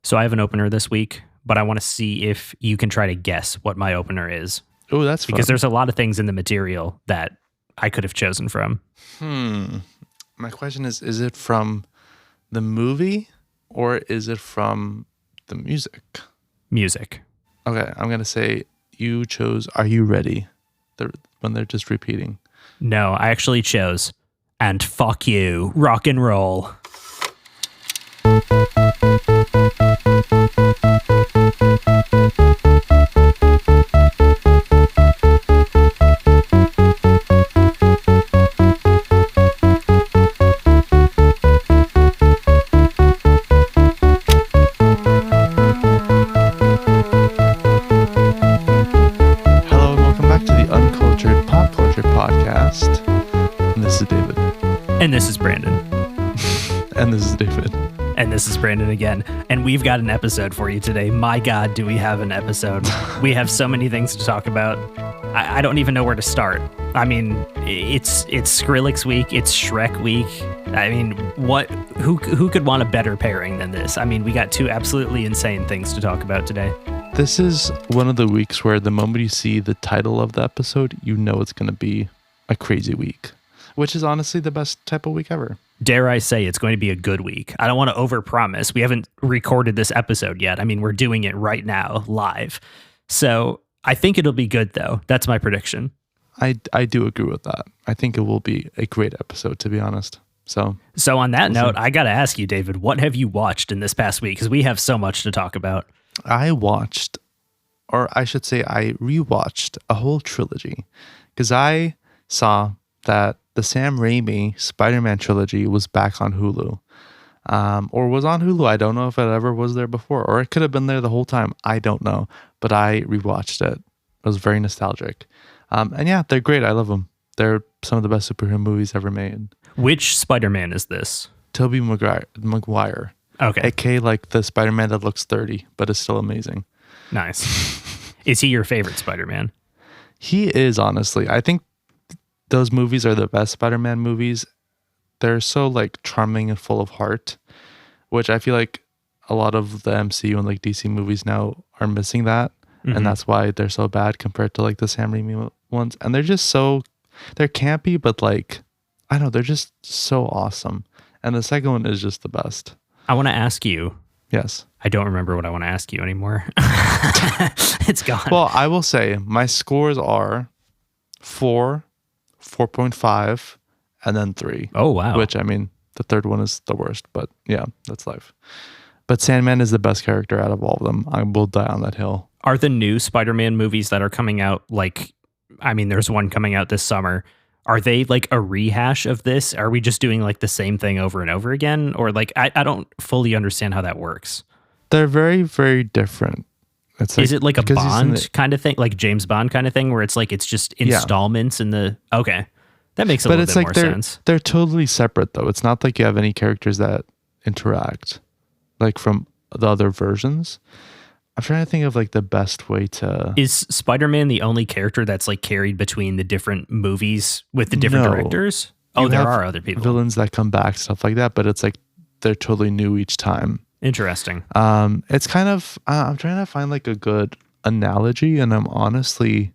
So I have an opener this week, but I want to see if you can try to guess what my opener is. Oh, that's fun. Because there's a lot of things in the material that I could have chosen from. My question is it from the movie or is it from the music? Music. Okay, I'm going to say you chose Are You Ready? When they're just repeating. No, I actually chose And Fuck You, Rock and Roll. And this is Brandon. And this is David. And this is Brandon again. And we've got an episode for you today. My God, do we have an episode. We have so many things to talk about. I don't even know where to start. I mean, it's Skrillex week. It's Shrek week. I mean, who could want a better pairing than this? I mean, we got two absolutely insane things to talk about today. This is one of the weeks where the moment you see the title of the episode, you know it's going to be a crazy week. Which is honestly the best type of week ever. Dare I say it's going to be a good week. I don't want to overpromise. We haven't recorded this episode yet. I mean, we're doing it right now, live. So I think it'll be good, though. That's my prediction. I do agree with that. I think it will be a great episode, to be honest. So on that note, I got to ask you, David, what have you watched in this past week? Because we have so much to talk about. I watched, or I should say I rewatched a whole trilogy. Because I saw that the Sam Raimi Spider-Man trilogy was back on Hulu. Or was on Hulu. I don't know if it ever was there before. Or it could have been there the whole time. I don't know. But I rewatched it. It was very nostalgic. And yeah, they're great. I love them. They're some of the best superhero movies ever made. Which Spider-Man is this? Tobey Maguire. Okay. A.K.A. like the Spider-Man that looks 30, but is still amazing. Nice. Is he your favorite Spider-Man? He is, honestly. I think those movies are the best Spider-Man movies. They're so like charming and full of heart, which I feel like a lot of the MCU and like DC movies now are missing that. Mm-hmm. And that's why they're so bad compared to like the Sam Raimi ones. And they're campy, but like, I don't know, they're just so awesome. And the second one is just the best. I want to ask you. Yes. I don't remember what I want to ask you anymore. It's gone. Well, I will say my scores are 4, 4.5, and then 3. Oh, wow. Which, I mean, the third one is the worst, but yeah, that's life. But Sandman is the best character out of all of them. I will die on that hill. Are the new Spider-Man movies that are coming out, like, I mean, there's one coming out this summer. Are they like a rehash of this? Are we just doing like the same thing over and over again? Or like, I don't fully understand how that works. They're very, very different. It's like, is it like a Bond kind of thing? Like James Bond kind of thing where it's like, it's just installments in the, okay. That makes a little bit more sense. They're totally separate though. It's not like you have any characters that interact like from the other versions. I'm trying to think of like the best way to... Is Spider-Man the only character that's like carried between the different movies with the different directors? Oh, there are other people. Villains that come back, stuff like that, but it's like they're totally new each time. Interesting. It's kind of, I'm trying to find like a good analogy, and I'm honestly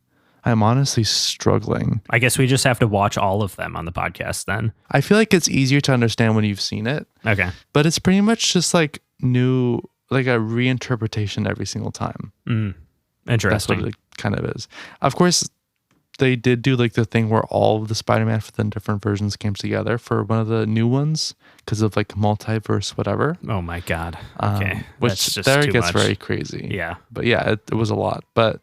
struggling. I guess we just have to watch all of them on the podcast then. I feel like it's easier to understand when you've seen it. Okay. But it's pretty much just like new, like a reinterpretation every single time. Interesting. That's what it kind of is. Of course, they did do like the thing where all of the Spider-Man for the different versions came together for one of the new ones because of like multiverse, whatever. Oh my God. Okay. Which that's just there too gets much. very crazy. Yeah. But yeah, it was a lot. But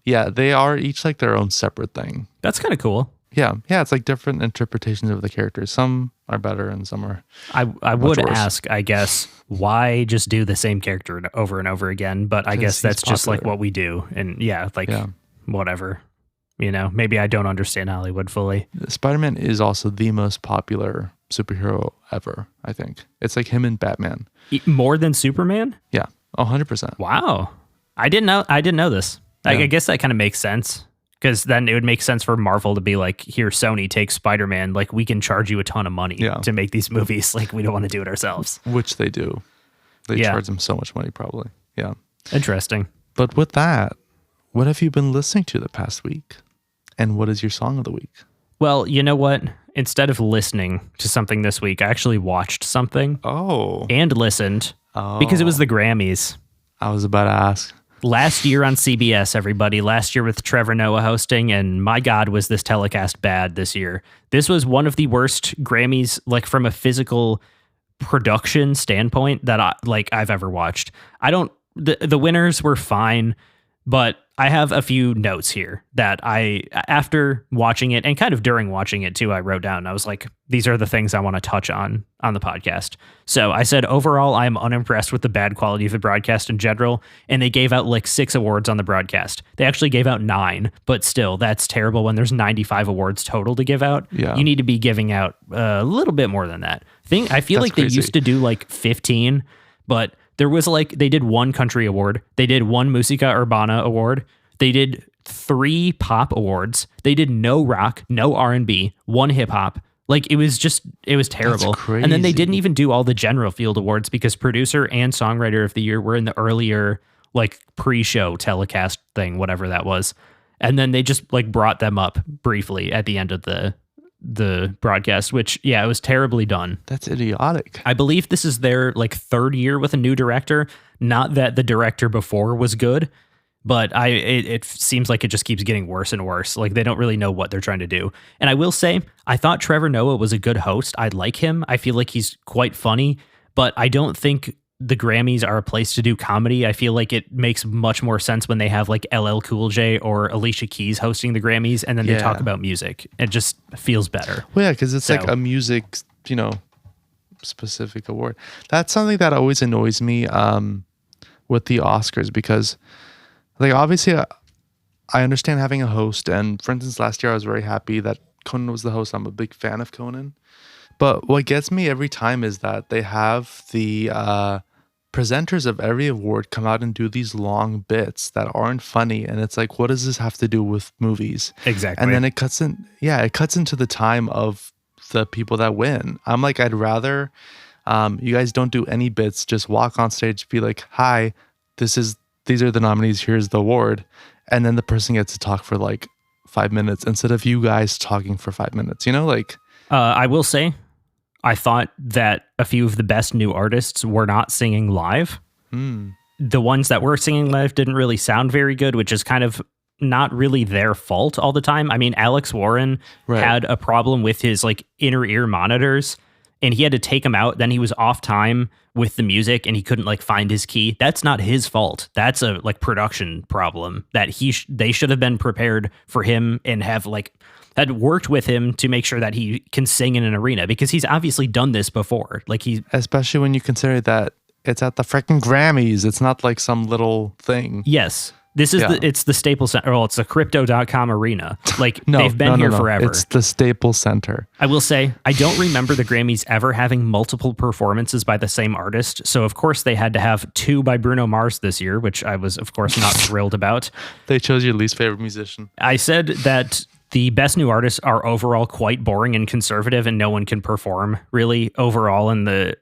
yeah, they are each like their own separate thing. That's kind of cool. Yeah. It's like different interpretations of the characters. Some are better and some are I would ask, I guess, why just do the same character over and over again? But I guess that's just like what we do. And whatever. You know, maybe I don't understand Hollywood fully. Spider-Man is also the most popular superhero ever, I think. It's like him and Batman. More than Superman? Yeah, 100%. Wow. I didn't know this. Yeah. I guess that kind of makes sense. Because then it would make sense for Marvel to be like, here, Sony, take Spider-Man. Like, we can charge you a ton of money to make these movies. Like, we don't want to do it ourselves. Which they do. They Yeah. charge them so much money, probably. Yeah. Interesting. But with that, what have you been listening to the past week? And what is your song of the week? Well, you know what? Instead of listening to something this week, I actually watched something Oh. and listened because it was the Grammys. I was about to ask. Last year on CBS, everybody. Last year with Trevor Noah hosting, and my God, was this telecast bad this year. This was one of the worst Grammys, like from a physical production standpoint, that I've ever watched. The winners were fine, but I have a few notes here that after watching it and kind of during watching it too, I wrote down. I was like, these are the things I want to touch on the podcast. So I said, overall, I am unimpressed with the bad quality of the broadcast in general. And they gave out like 6 awards on the broadcast. They actually gave out 9, but still, that's terrible when there's 95 awards total to give out. Yeah. You need to be giving out a little bit more than that. I feel like crazy. They used to do like 15, but there was like, they did 1 country award. They did 1 Musica Urbana award. They did 3 pop awards. They did no rock, no R&B, 1 hip hop. Like it was terrible. That's crazy. And then they didn't even do all the general field awards because producer and songwriter of the year were in the earlier like pre-show telecast thing, whatever that was. And then they just like brought them up briefly at the end of the broadcast, which, yeah, it was terribly done. That's idiotic. I believe this is their like 3rd year with a new director. Not that the director before was good, but it seems like it just keeps getting worse and worse. Like they don't really know what they're trying to do. And I will say, I thought Trevor Noah was a good host. I like him. I feel like he's quite funny, but I don't think the Grammys are a place to do comedy. I feel like it makes much more sense when they have like LL Cool J or Alicia Keys hosting the Grammys and then they talk about music. It just feels better. Well, yeah, because it's like a music, specific award. That's something that always annoys me with the Oscars because, like, obviously, I understand having a host. And for instance, last year I was very happy that Conan was the host. I'm a big fan of Conan. But what gets me every time is that they have the presenters of every award come out and do these long bits that aren't funny. And it's like, what does this have to do with movies? Exactly. And then it cuts into the time of the people that win. I'm like, I'd rather you guys don't do any bits. Just walk on stage, be like, hi, these are the nominees. Here's the award. And then the person gets to talk for like 5 minutes instead of you guys talking for 5 minutes, I will say, I thought that a few of the best new artists were not singing live. The ones that were singing live didn't really sound very good, which is kind of not really their fault all the time. I mean, Alex Warren had a problem with his like inner ear monitors and he had to take them out. Then he was off time with the music and he couldn't like find his key. That's not his fault. That's a like production problem that they should have been prepared for him and have like had worked with him to make sure that he can sing in an arena because he's obviously done this before. Like especially when you consider that it's at the freaking Grammys. It's not like some little thing. Yes. This is it's the Staples Center. Well, it's the crypto.com arena. Like they've been here forever. It's the Staples Center. I will say, I don't remember the Grammys ever having multiple performances by the same artist. So of course they had to have 2 by Bruno Mars this year, which I was of course not thrilled about. They chose your least favorite musician. I said that the best new artists are overall quite boring and conservative and no one can perform really overall in the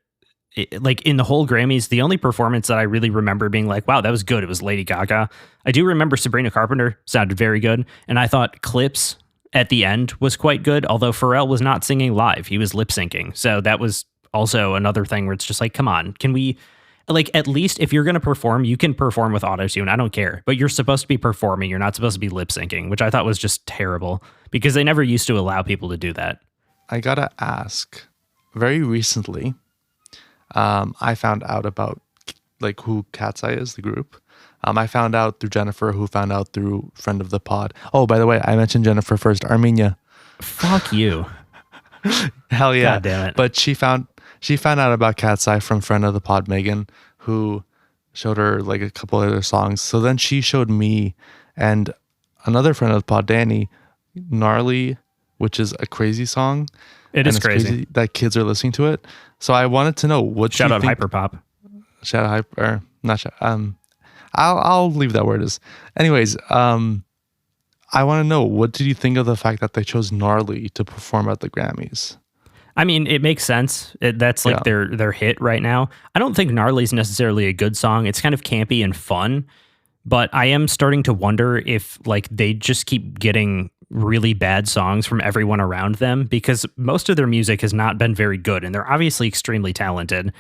whole Grammys. The only performance that I really remember being like, wow, that was good, it was Lady Gaga. I do remember Sabrina Carpenter sounded very good. And I thought Clips at the end was quite good, although Pharrell was not singing live. He was lip syncing. So that was also another thing where it's just like, come on, can we, like, at least if you're going to perform, you can perform with auto-tune. I don't care, but you're supposed to be performing. You're not supposed to be lip syncing, which I thought was just terrible because they never used to allow people to do that. I gotta ask, very recently, I found out about like who Cat's Eye is, the group. I found out through Jennifer, who found out through friend of the pod. Oh, by the way, I mentioned Jennifer first. Armenia. Fuck you. Hell yeah. God damn it. But she found out about Cat's Eye from friend of the pod, Megan, who showed her like a couple other songs. So then she showed me and another friend of the pod, Danny, Gnarly, which is a crazy song. It is crazy that kids are listening to it. So I wanted to know what shout out Hyperpop. Shout out Hyper, not shout. I'll leave that where it is. Anyways, I want to know, what did you think of the fact that they chose Gnarly to perform at the Grammys? I mean, it makes sense. That's like their hit right now. I don't think Gnarly's necessarily a good song. It's kind of campy and fun, but I am starting to wonder if like they just keep getting really bad songs from everyone around them, because most of their music has not been very good, and they're obviously extremely talented.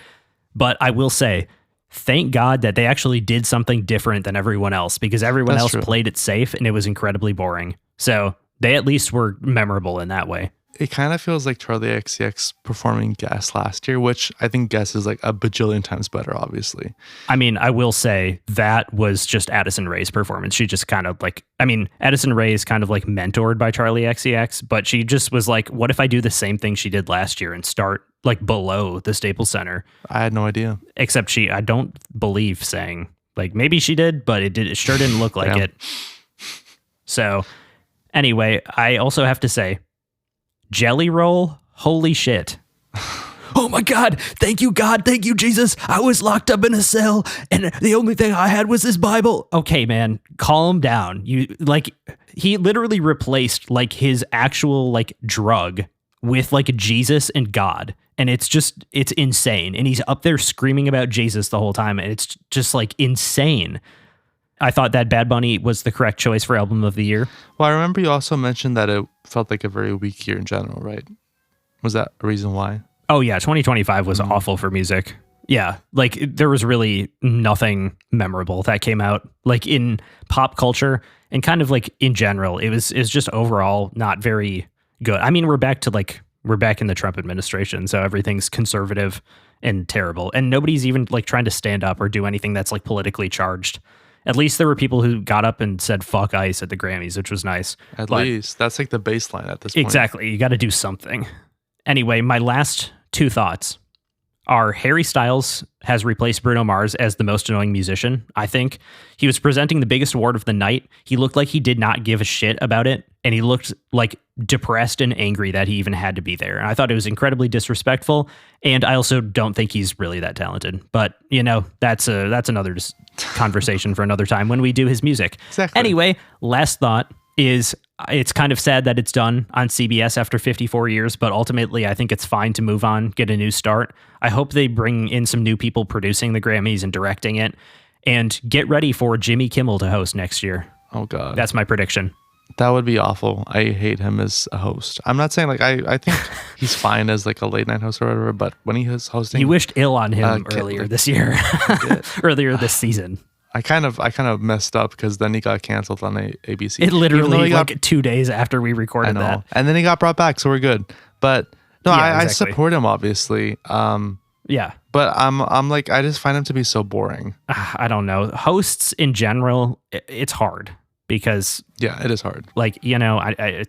But I will say, thank God that they actually did something different than everyone else, because everyone else played it safe and it was incredibly boring. So they at least were memorable in that way. It kind of feels like Charlie XCX performing Guess last year, which I think Guess is like a bajillion times better, obviously. I mean, I will say that was just Addison Rae's performance. She just kind of like, I mean, Addison Rae is kind of like mentored by Charlie XCX, but she just was like, what if I do the same thing she did last year and start like below the Staples Center? I had no idea. Except I don't believe sang, like maybe she did, but it sure didn't look like it. So anyway, I also have to say, Jelly Roll, holy shit. Oh my God, thank you, Jesus. I was locked up in a cell and the only thing I had was this Bible. Okay, man, calm down. He literally replaced like his actual like drug with like Jesus and God. And it's insane. And he's up there screaming about Jesus the whole time. And it's just like insane. I thought that Bad Bunny was the correct choice for Album of the Year. Well, I remember you also mentioned that it felt like a very weak year in general, right? Was that a reason why? Oh, yeah. 2025 was awful for music. Yeah. Like, there was really nothing memorable that came out, like, in pop culture and kind of, like, in general. It's just overall not very good. I mean, we're back in the Trump administration, so everything's conservative and terrible. And nobody's even, like, trying to stand up or do anything that's, like, politically charged. At least there were people who got up and said fuck ICE at the Grammys, which was nice. At least. That's like the baseline at this point. Exactly. You got to do something. Anyway, my last two thoughts are Harry Styles has replaced Bruno Mars as the most annoying musician, I think. He was presenting the biggest award of the night. He looked like he did not give a shit about it, and he looked like depressed and angry that he even had to be there. And I thought it was incredibly disrespectful, and I also don't think he's really that talented. But, you know, that's another conversation for another time when we do his music. Exactly. Anyway, last thought is it's kind of sad that it's done on CBS after 54 years, but ultimately I think it's fine to move on, get a new start. I hope they bring in some new people producing the Grammys and directing it, and get ready for Jimmy Kimmel to host next year. Oh, God. That's my prediction. That would be awful. I hate him as a host. I'm not saying like I think he's fine as like a late night host or whatever, but when he was hosting, you wished ill on him earlier this year, earlier this season. I kind of messed up because then he got canceled on ABC. It literally like 2 days after we recorded that, and then he got brought back, so we're good. But no, yeah, I support him obviously. Yeah, but I'm like I just find him to be so boring. I don't know. Hosts in general, it's hard because it is hard. Like, you know, I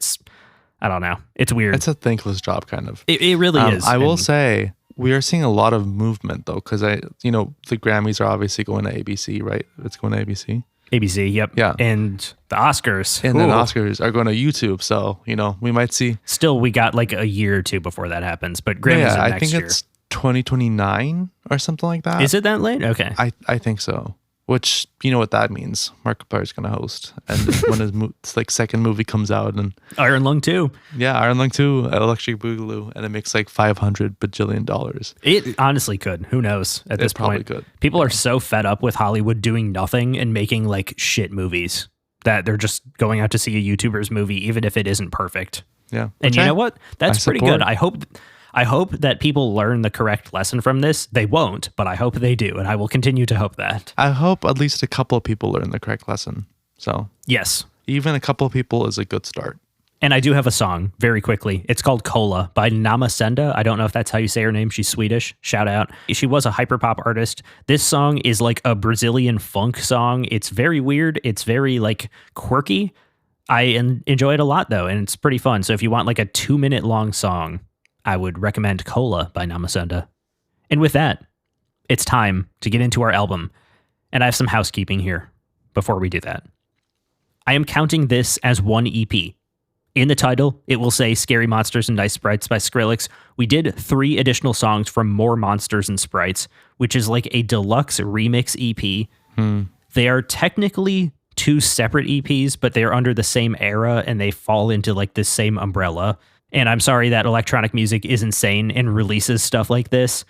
don't know. It's weird. It's a thankless job, kind of. It really is. I will say. We are seeing a lot of movement though, because the Grammys are obviously going to ABC, right? It's going to ABC. ABC, yep. Yeah. And the Oscars. And then Oscars are going to YouTube. So, we might see. Still, we got like a year or two before that happens, but Grammys are next year. I think it's 2029 or something like that. Is it that late? Okay. I think so. Which, you know what that means. Markiplier's going to host. And when his second movie comes out. And Iron Lung 2. Yeah, Iron Lung 2, Electric Boogaloo. And it makes like $500 bajillion. It honestly could. Who knows at this point? Probably could. People are so fed up with Hollywood doing nothing and making like shit movies that they're just going out to see a YouTuber's movie, even if it isn't perfect. Yeah. And you know what? That's pretty good. I hope that people learn the correct lesson from this. They won't, but I hope they do, and I will continue to hope that. I hope at least a couple of people learn the correct lesson. So yes, even a couple of people is a good start. And I do have a song very quickly. It's called Cola by Nama Senda. I don't know if that's how you say her name. She's Swedish. Shout out. She was a hyperpop artist. This song is like a Brazilian funk song. It's very weird. It's very like quirky. I enjoy it a lot though, and it's pretty fun. So if you want like a 2-minute long song, I would recommend Cola by Namasenda. And with that, it's time to get into our album. And I have some housekeeping here before we do that. I am counting this as one EP. In the title, it will say Scary Monsters and Nice Sprites by Skrillex. We did 3 additional songs from More Monsters and Sprites, which is like a deluxe remix EP. They are technically 2 separate EPs, but they are under the same era and they fall into like the same umbrella. And I'm sorry that electronic music is insane and releases stuff like this.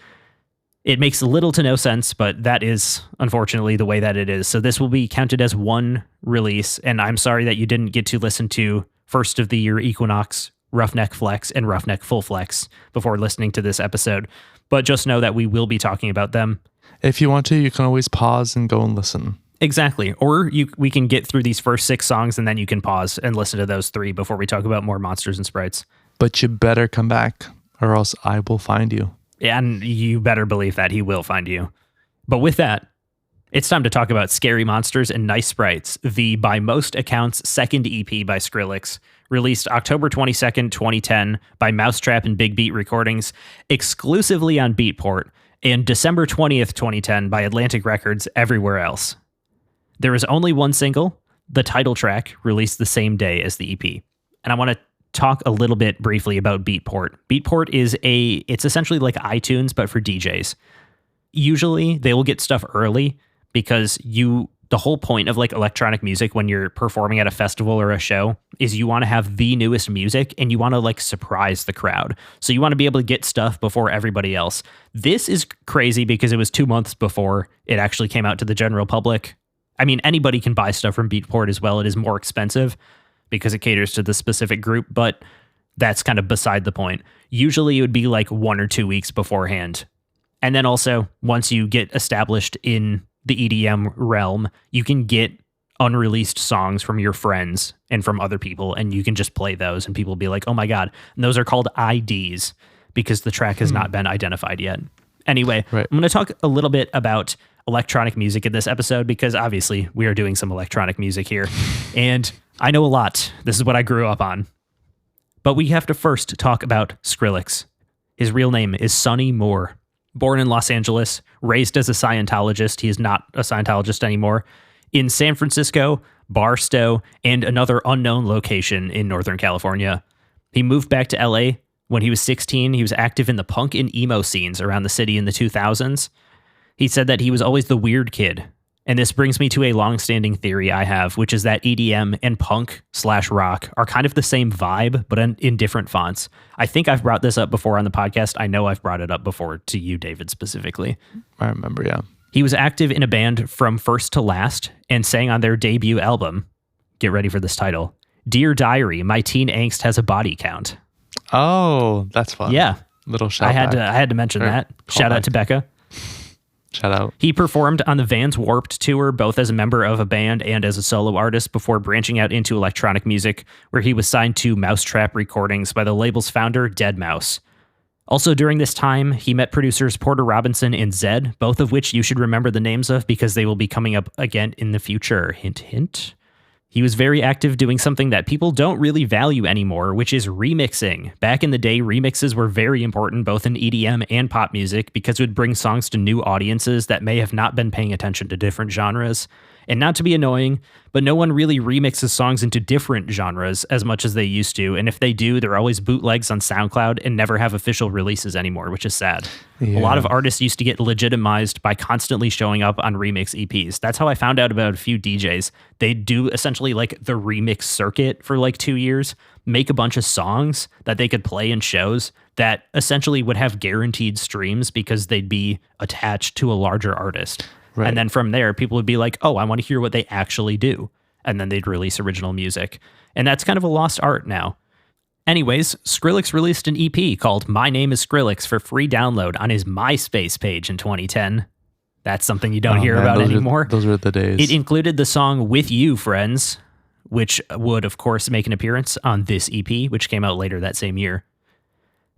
It makes little to no sense, but that is unfortunately the way that it is. So this will be counted as one release, and I'm sorry that you didn't get to listen to First of the Year Equinox, Roughneck Flex, and Roughneck Full Flex before listening to this episode. But just know that we will be talking about them. If you want to, you can always pause and go and listen. Exactly. Or we can get through these first 6 songs, and then you can pause and listen to those 3 before we talk about more Monsters and Sprites. But you better come back, or else I will find you. And you better believe that he will find you. But with that, it's time to talk about Scary Monsters and Nice Sprites, the, by most accounts, second EP by Skrillex, released October 22nd, 2010 by Mousetrap and Big Beat Recordings, exclusively on Beatport, and December 20th, 2010 by Atlantic Records everywhere else. There is only one single, the title track, released the same day as the EP. And I want to talk a little bit briefly about Beatport. Beatport it's essentially like iTunes, but for DJs. Usually they will get stuff early because the whole point of like electronic music when you're performing at a festival or a show is you want to have the newest music and you want to like surprise the crowd. So you want to be able to get stuff before everybody else. This is crazy because it was 2 months before it actually came out to the general public. I mean, anybody can buy stuff from Beatport as well. It is more expensive because it caters to the specific group, but that's kind of beside the point. Usually it would be like 1 or 2 weeks beforehand. And then also, once you get established in the EDM realm, you can get unreleased songs from your friends and from other people, and you can just play those, and people will be like, oh my God. And those are called IDs because the track has not been identified yet. Anyway, right. I'm going to talk a little bit about electronic music in this episode because obviously we are doing some electronic music here. And I know a lot. This is what I grew up on. But we have to first talk about Skrillex. His real name is Sonny Moore. Born in Los Angeles, raised as a Scientologist. He is not a Scientologist anymore. In San Francisco, Barstow, and another unknown location in Northern California. He moved back to LA when he was 16. He was active in the punk and emo scenes around the city in the 2000s. He said that he was always the weird kid. And this brings me to a long-standing theory I have, which is that EDM and punk/rock are kind of the same vibe, but in different fonts. I think I've brought this up before on the podcast. I know I've brought it up before to you, David, specifically. I remember, yeah. He was active in a band from first to last and sang on their debut album. Get ready for this title. Dear Diary, My Teen Angst Has a Body Count. Oh, that's fun. Yeah. Little shout out. I had to mention that. Shout out to Becca. Shout out. He performed on the Vans Warped tour, both as a member of a band and as a solo artist, before branching out into electronic music, where he was signed to Mousetrap Recordings by the label's founder, Deadmau5. Also during this time, he met producers Porter Robinson and Zedd, both of which you should remember the names of because they will be coming up again in the future. Hint, hint. He was very active doing something that people don't really value anymore, which is remixing. Back in the day, remixes were very important both in EDM and pop music because it would bring songs to new audiences that may have not been paying attention to different genres. And not to be annoying, but no one really remixes songs into different genres as much as they used to. And if they do, they're always bootlegs on SoundCloud and never have official releases anymore, which is sad. Yeah. A lot of artists used to get legitimized by constantly showing up on remix EPs. That's how I found out about a few DJs. They do essentially like the remix circuit for like 2 years, make a bunch of songs that they could play in shows that essentially would have guaranteed streams because they'd be attached to a larger artist. Right. And then from there, people would be like, oh, I want to hear what they actually do. And then they'd release original music. And that's kind of a lost art now. Anyways, Skrillex released an EP called My Name is Skrillex for free download on his MySpace page in 2010. That's something you don't hear about anymore. Those were the days. It included the song With You, Friends, which would, of course, make an appearance on this EP, which came out later that same year.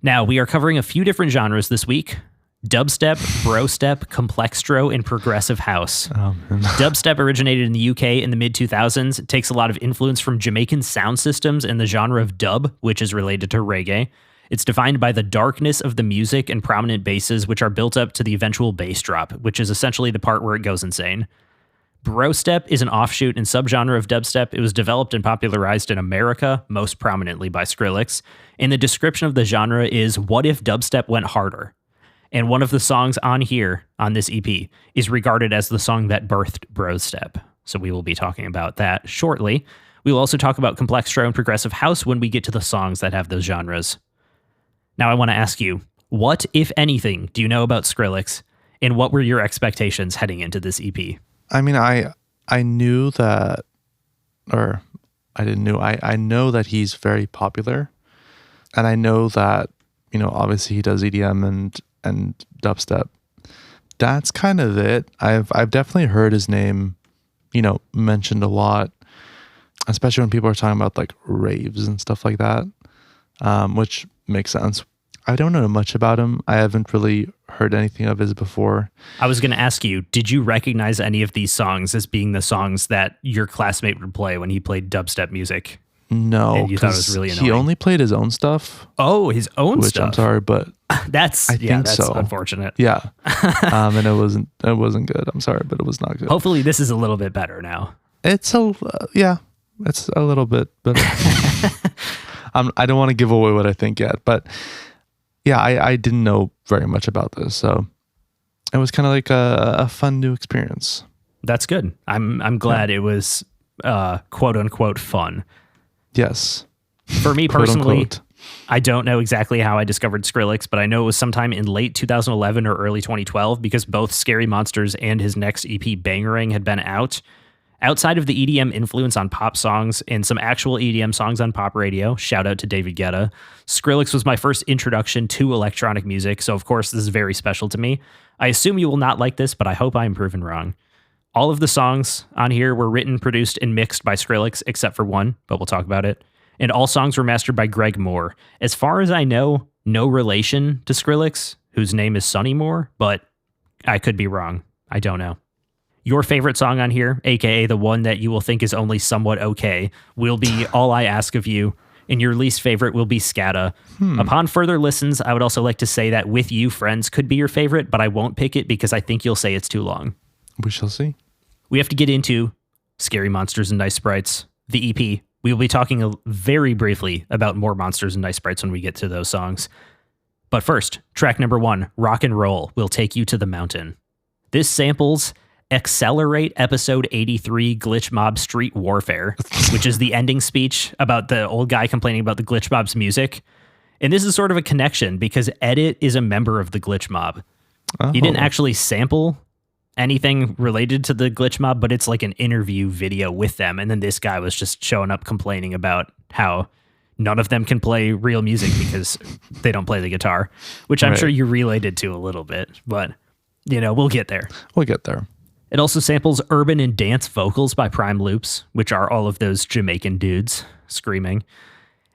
Now, we are covering a few different genres this week. Dubstep, brostep, complextro, and progressive house. Dubstep originated in the UK in the mid-2000s. It takes a lot of influence from Jamaican sound systems and the genre of dub, which is related to reggae. It's defined by the darkness of the music and prominent basses, which are built up to the eventual bass drop, which is essentially the part where it goes insane. Brostep is an offshoot and subgenre of dubstep. It was developed and popularized in America, most prominently by Skrillex. And the description of the genre is, what if dubstep went harder? And one of the songs on here, on this EP, is regarded as the song that birthed brostep. So we will be talking about that shortly. We will also talk about complextro and progressive house when we get to the songs that have those genres. Now I want to ask you, what, if anything, do you know about Skrillex, and what were your expectations heading into this EP? I mean, I knew that, or I didn't know. I know that he's very popular, and I know that, you know, obviously he does EDM and dubstep. That's kind of it. I've definitely heard his name, you know, mentioned a lot, especially when people are talking about like raves and stuff like that, which makes sense. I don't know much about him. I haven't really heard anything of his before. I was going to ask you, did you recognize any of these songs as being the songs that your classmate would play when he played dubstep music? No, and you thought it was really annoying. He only played his own stuff. Oh, his own stuff. I'm sorry, but that's so unfortunate. Yeah, and it wasn't good. I'm sorry, but it was not good. Hopefully, this is a little bit better now. It's it's a little bit better. I don't want to give away what I think yet, but yeah, I didn't know very much about this, so it was kind of like a fun new experience. That's good. I'm glad it was quote unquote fun. Yes. For me personally, I don't know exactly how I discovered Skrillex, but I know it was sometime in late 2011 or early 2012 because both Scary Monsters and his next EP Bangerang had been out. Outside of the EDM influence on pop songs and some actual EDM songs on pop radio, shout out to David Guetta, Skrillex was my first introduction to electronic music, so of course this is very special to me. I assume you will not like this, but I hope I am proven wrong. All of the songs on here were written, produced, and mixed by Skrillex, except for one, but we'll talk about it. And all songs were mastered by Greg Moore. As far as I know, no relation to Skrillex, whose name is Sonny Moore, but I could be wrong. I don't know. Your favorite song on here, aka the one that you will think is only somewhat okay, will be All I Ask of You, and your least favorite will be Scata. Upon further listens, I would also like to say that With You Friends could be your favorite, but I won't pick it because I think you'll say it's too long. We shall see. We have to get into Scary Monsters and Nice Sprites, the EP. We will be talking very briefly about more Monsters and Nice Sprites when we get to those songs. But first, track number 1, Rock and Roll, Will Take You to the Mountain. This samples Accelerate Episode 83 Glitch Mob Street Warfare, which is the ending speech about the old guy complaining about the Glitch Mob's music. And this is sort of a connection because Edit is a member of the Glitch Mob. He didn't actually sample anything related to the Glitch Mob, but it's like an interview video with them. And then this guy was just showing up complaining about how none of them can play real music because they don't play the guitar, which I'm sure you related to a little bit, but you know, we'll get there. We'll get there. It also samples urban and dance vocals by Prime Loops, which are all of those Jamaican dudes screaming.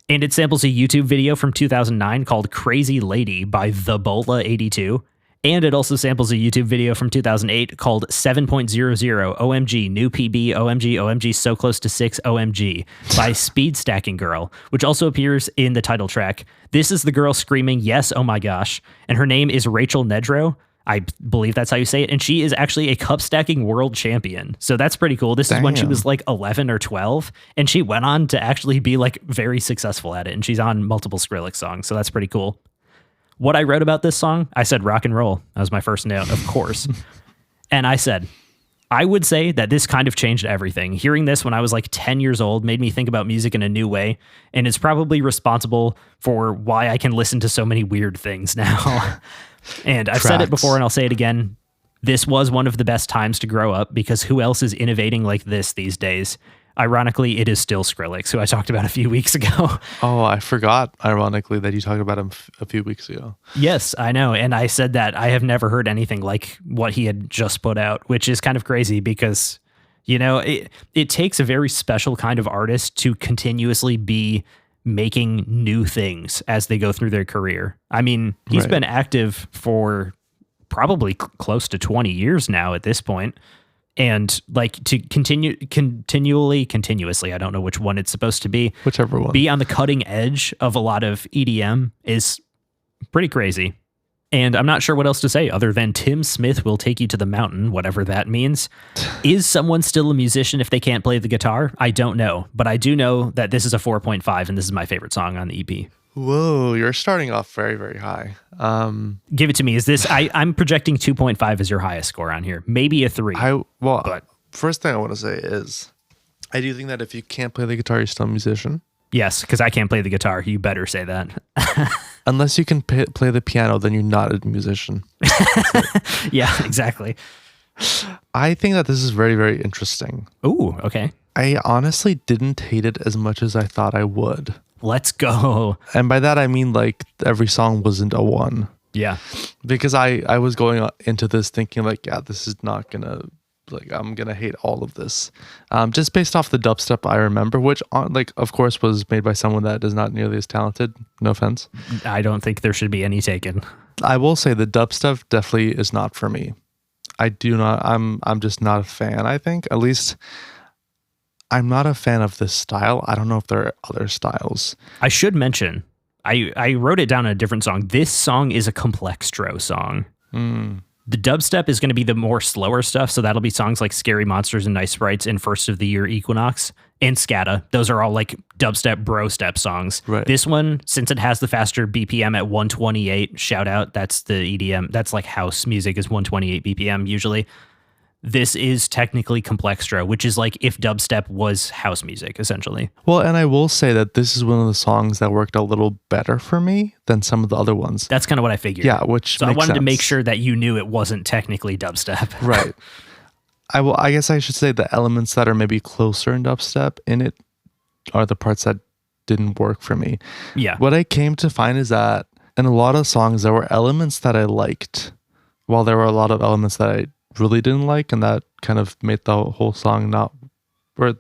And it samples a YouTube video from 2009 called Crazy Lady by The Bola 82. And it also samples a YouTube video from 2008 called 7.00 OMG New PB OMG OMG So Close to 6 OMG by Speed Stacking Girl, which also appears in the title track. This is the girl screaming, yes, oh my gosh. And her name is Rachel Nedro. I believe that's how you say it. And she is actually a cup stacking world champion. So that's pretty cool. This is when she was like 11 or 12. And she went on to actually be like very successful at it. And she's on multiple Skrillex songs. So that's pretty cool. What I wrote about this song, I said rock and roll. That was my first note, of course. And I said, I would say that this kind of changed everything. Hearing this when I was like 10 years old made me think about music in a new way. And it's probably responsible for why I can listen to so many weird things now. And I've said it before and I'll say it again. This was one of the best times to grow up because who else is innovating like this these days? Ironically, it is still Skrillex, who I talked about a few weeks ago. Oh, I forgot, ironically, that you talked about him a few weeks ago. Yes, I know. And I said that I have never heard anything like what he had just put out, which is kind of crazy because, you know, it takes a very special kind of artist to continuously be making new things as they go through their career. I mean, he's been active for probably close to 20 years now at this point. And like to continuously, I don't know which one it's supposed to be. Whichever one. Be on the cutting edge of a lot of EDM is pretty crazy. And I'm not sure what else to say other than Tim Smith will take you to the mountain, whatever that means. Is someone still a musician if they can't play the guitar? I don't know. But I do know that this is a 4.5 and this is my favorite song on the EP. Whoa, you're starting off very, very high. Give it to me. Is this, I'm projecting 2.5 as your highest score on here. Maybe a 3. First thing I want to say is I do think that if you can't play the guitar, you're still a musician. Yes, because I can't play the guitar. You better say that. Unless you can play the piano, then you're not a musician. Yeah, exactly. I think that this is very, very interesting. Ooh, okay. I honestly didn't hate it as much as I thought I would. Let's go. And by that, I mean like every song wasn't a 1. Yeah. Because I was going into this thinking like, yeah, this is not going to, like, I'm going to hate all of this. Just based off the dubstep I remember, which, like, of course, was made by someone that is not nearly as talented. No offense. I don't think there should be any taken. I will say the dubstep definitely is not for me. I'm just not a fan, I think. At least I'm not a fan of this style. I don't know if there are other styles. I should mention, I wrote it down in a different song. This song is a complextro song. The dubstep is going to be the more slower stuff, so that'll be songs like Scary Monsters and Nice Sprites and First of the Year Equinox and Scata. Those are all like dubstep, bro step songs. Right. This one, since it has the faster BPM at 128, shout out, that's the EDM. That's like house music is 128 BPM usually. This is technically complextro, which is like if dubstep was house music, essentially. Well, and I will say that this is one of the songs that worked a little better for me than some of the other ones. That's kind of what I figured. Yeah, which so makes I wanted to make sense. sure that you knew it wasn't technically dubstep. Right. I guess I should say the elements that are maybe closer in dubstep in it are the parts that didn't work for me. Yeah. What I came to find is that in a lot of songs, there were elements that I liked, while there were a lot of elements that I really didn't like, and that kind of made the whole song not, or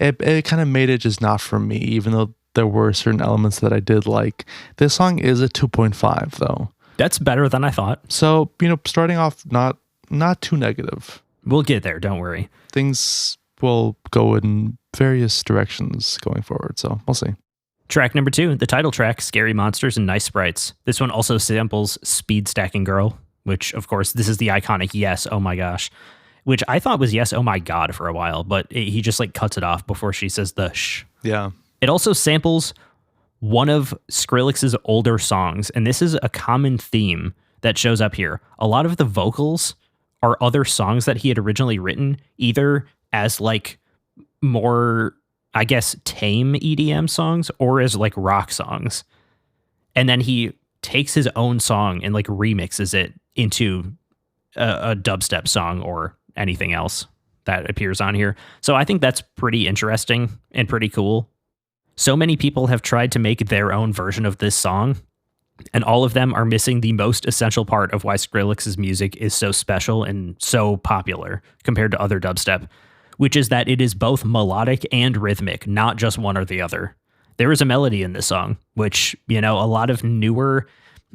it kind of made it just not for me, even though there were certain elements that I did like. This song is a 2.5 though. That's better than I thought. So, starting off not too negative. We'll get there, don't worry. Things will go in various directions going forward, so we'll see. Track number 2, the title track, Scary Monsters and Nice Sprites. This one also samples Speed Stacking Girl, which, of course, this is the iconic Yes, oh my gosh, which I thought was Yes, oh my God for a while, but he just like cuts it off before she says the shh. Yeah. It also samples one of Skrillex's older songs, and this is a common theme that shows up here. A lot of the vocals are other songs that he had originally written, either as like more, I guess, tame EDM songs or as like rock songs. And then he takes his own song and like remixes it into a dubstep song or anything else that appears on here. So I think that's pretty interesting and pretty cool. So many people have tried to make their own version of this song, and all of them are missing the most essential part of why Skrillex's music is so special and so popular compared to other dubstep, which is that it is both melodic and rhythmic, not just one or the other. There is a melody in this song, which, a lot of newer,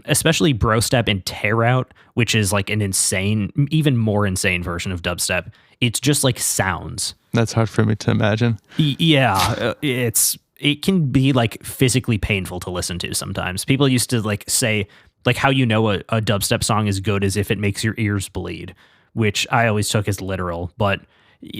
especially brostep and tear out, which is like an insane, even more insane version of dubstep. It's just like sounds. That's hard for me to imagine. Yeah, it can be like physically painful to listen to sometimes. People used to like say like how a dubstep song is good is if it makes your ears bleed, which I always took as literal, but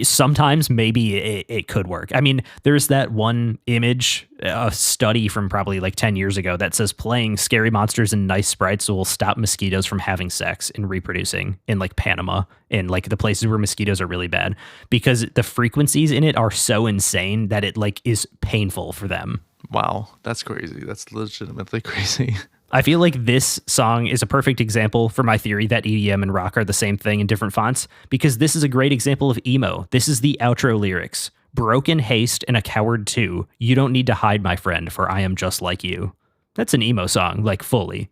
sometimes maybe it could work. I mean, there's that one image, a study from probably like 10 years ago that says playing Scary Monsters and Nice Sprites will stop mosquitoes from having sex and reproducing in like Panama and like the places where mosquitoes are really bad, because the frequencies in it are so insane that it like is painful for them. Wow, that's crazy. That's legitimately crazy. I feel like this song is a perfect example for my theory that EDM and rock are the same thing in different fonts, because this is a great example of emo. This is the outro lyrics. Broken haste and a coward too. You don't need to hide, my friend, for I am just like you. That's an emo song, like fully.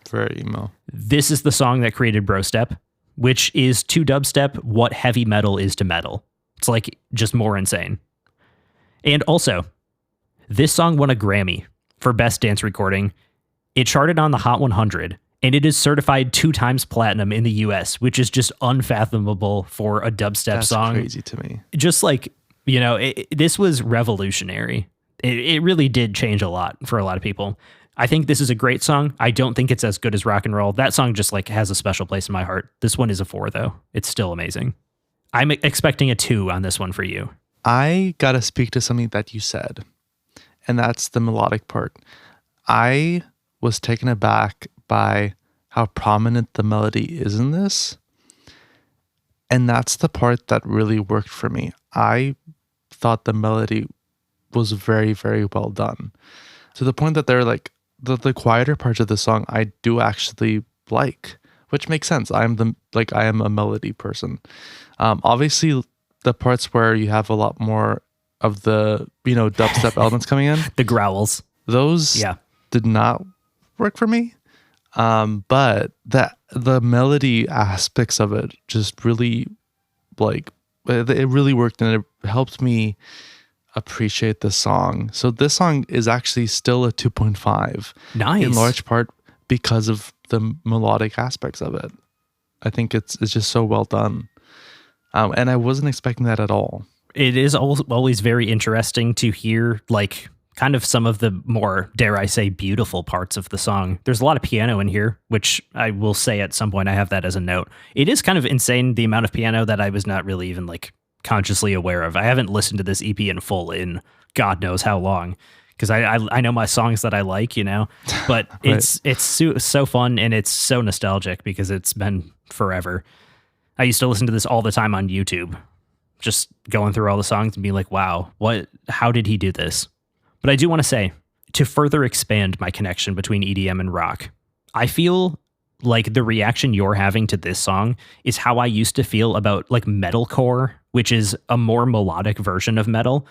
Very emo. This is the song that created brostep, which is to dubstep what heavy metal is to metal. It's like just more insane. And also, this song won a Grammy for Best Dance Recording. It charted on the Hot 100, and it is certified 2 times platinum in the US, which is just unfathomable for a dubstep song. That's crazy to me. Just like, this was revolutionary. It really did change a lot for a lot of people. I think this is a great song. I don't think it's as good as rock and roll. That song just like has a special place in my heart. This one is a 4 though. It's still amazing. I'm expecting a 2 on this one for you. I got to speak to something that you said, and that's the melodic part. I was taken aback by how prominent the melody is in this. And that's the part that really worked for me. I thought the melody was very, very well done. To the point that they're like the quieter parts of the song I do actually like, which makes sense. I am a melody person. Obviously the parts where you have a lot more of the, dubstep elements coming in, The growls. those did not work for me. But the melody aspects of it just really, like, it really worked, and it helped me appreciate the song. So this song is actually still a 2.5. Nice. In large part because of the melodic aspects of it. I think it's just so well done. And I wasn't expecting that at all. It is always very interesting to hear, like, kind of some of the more, dare I say, beautiful parts of the song. There's a lot of piano in here, which I will say at some point I have that as a note. It is kind of insane, the amount of piano that I was not really even, like, consciously aware of. I haven't listened to this EP in full in God knows how long, because I know my songs that I like, but Right. it's so fun, and it's so nostalgic because it's been forever. I used to listen to this all the time on YouTube, just going through all the songs and being like, wow, how did he do this? But I do want to say, to further expand my connection between EDM and rock, I feel like the reaction you're having to this song is how I used to feel about like metalcore, which is a more melodic version of metal.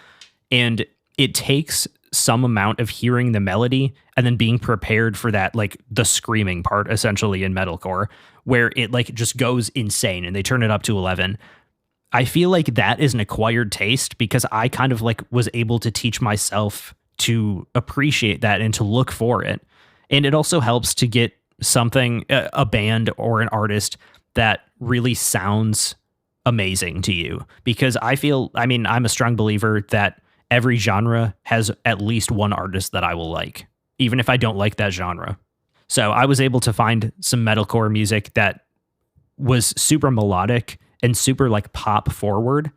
And it takes some amount of hearing the melody and then being prepared for that, like the screaming part essentially in metalcore, where it like just goes insane and they turn it up to 11. I feel like that is an acquired taste because I kind of like was able to teach myself to appreciate that and to look for it. And it also helps to get something, a band or an artist that really sounds amazing to you, because I'm a strong believer that every genre has at least one artist that I will like, even if I don't like that genre. So I was able to find some metalcore music that was super melodic and super like pop forward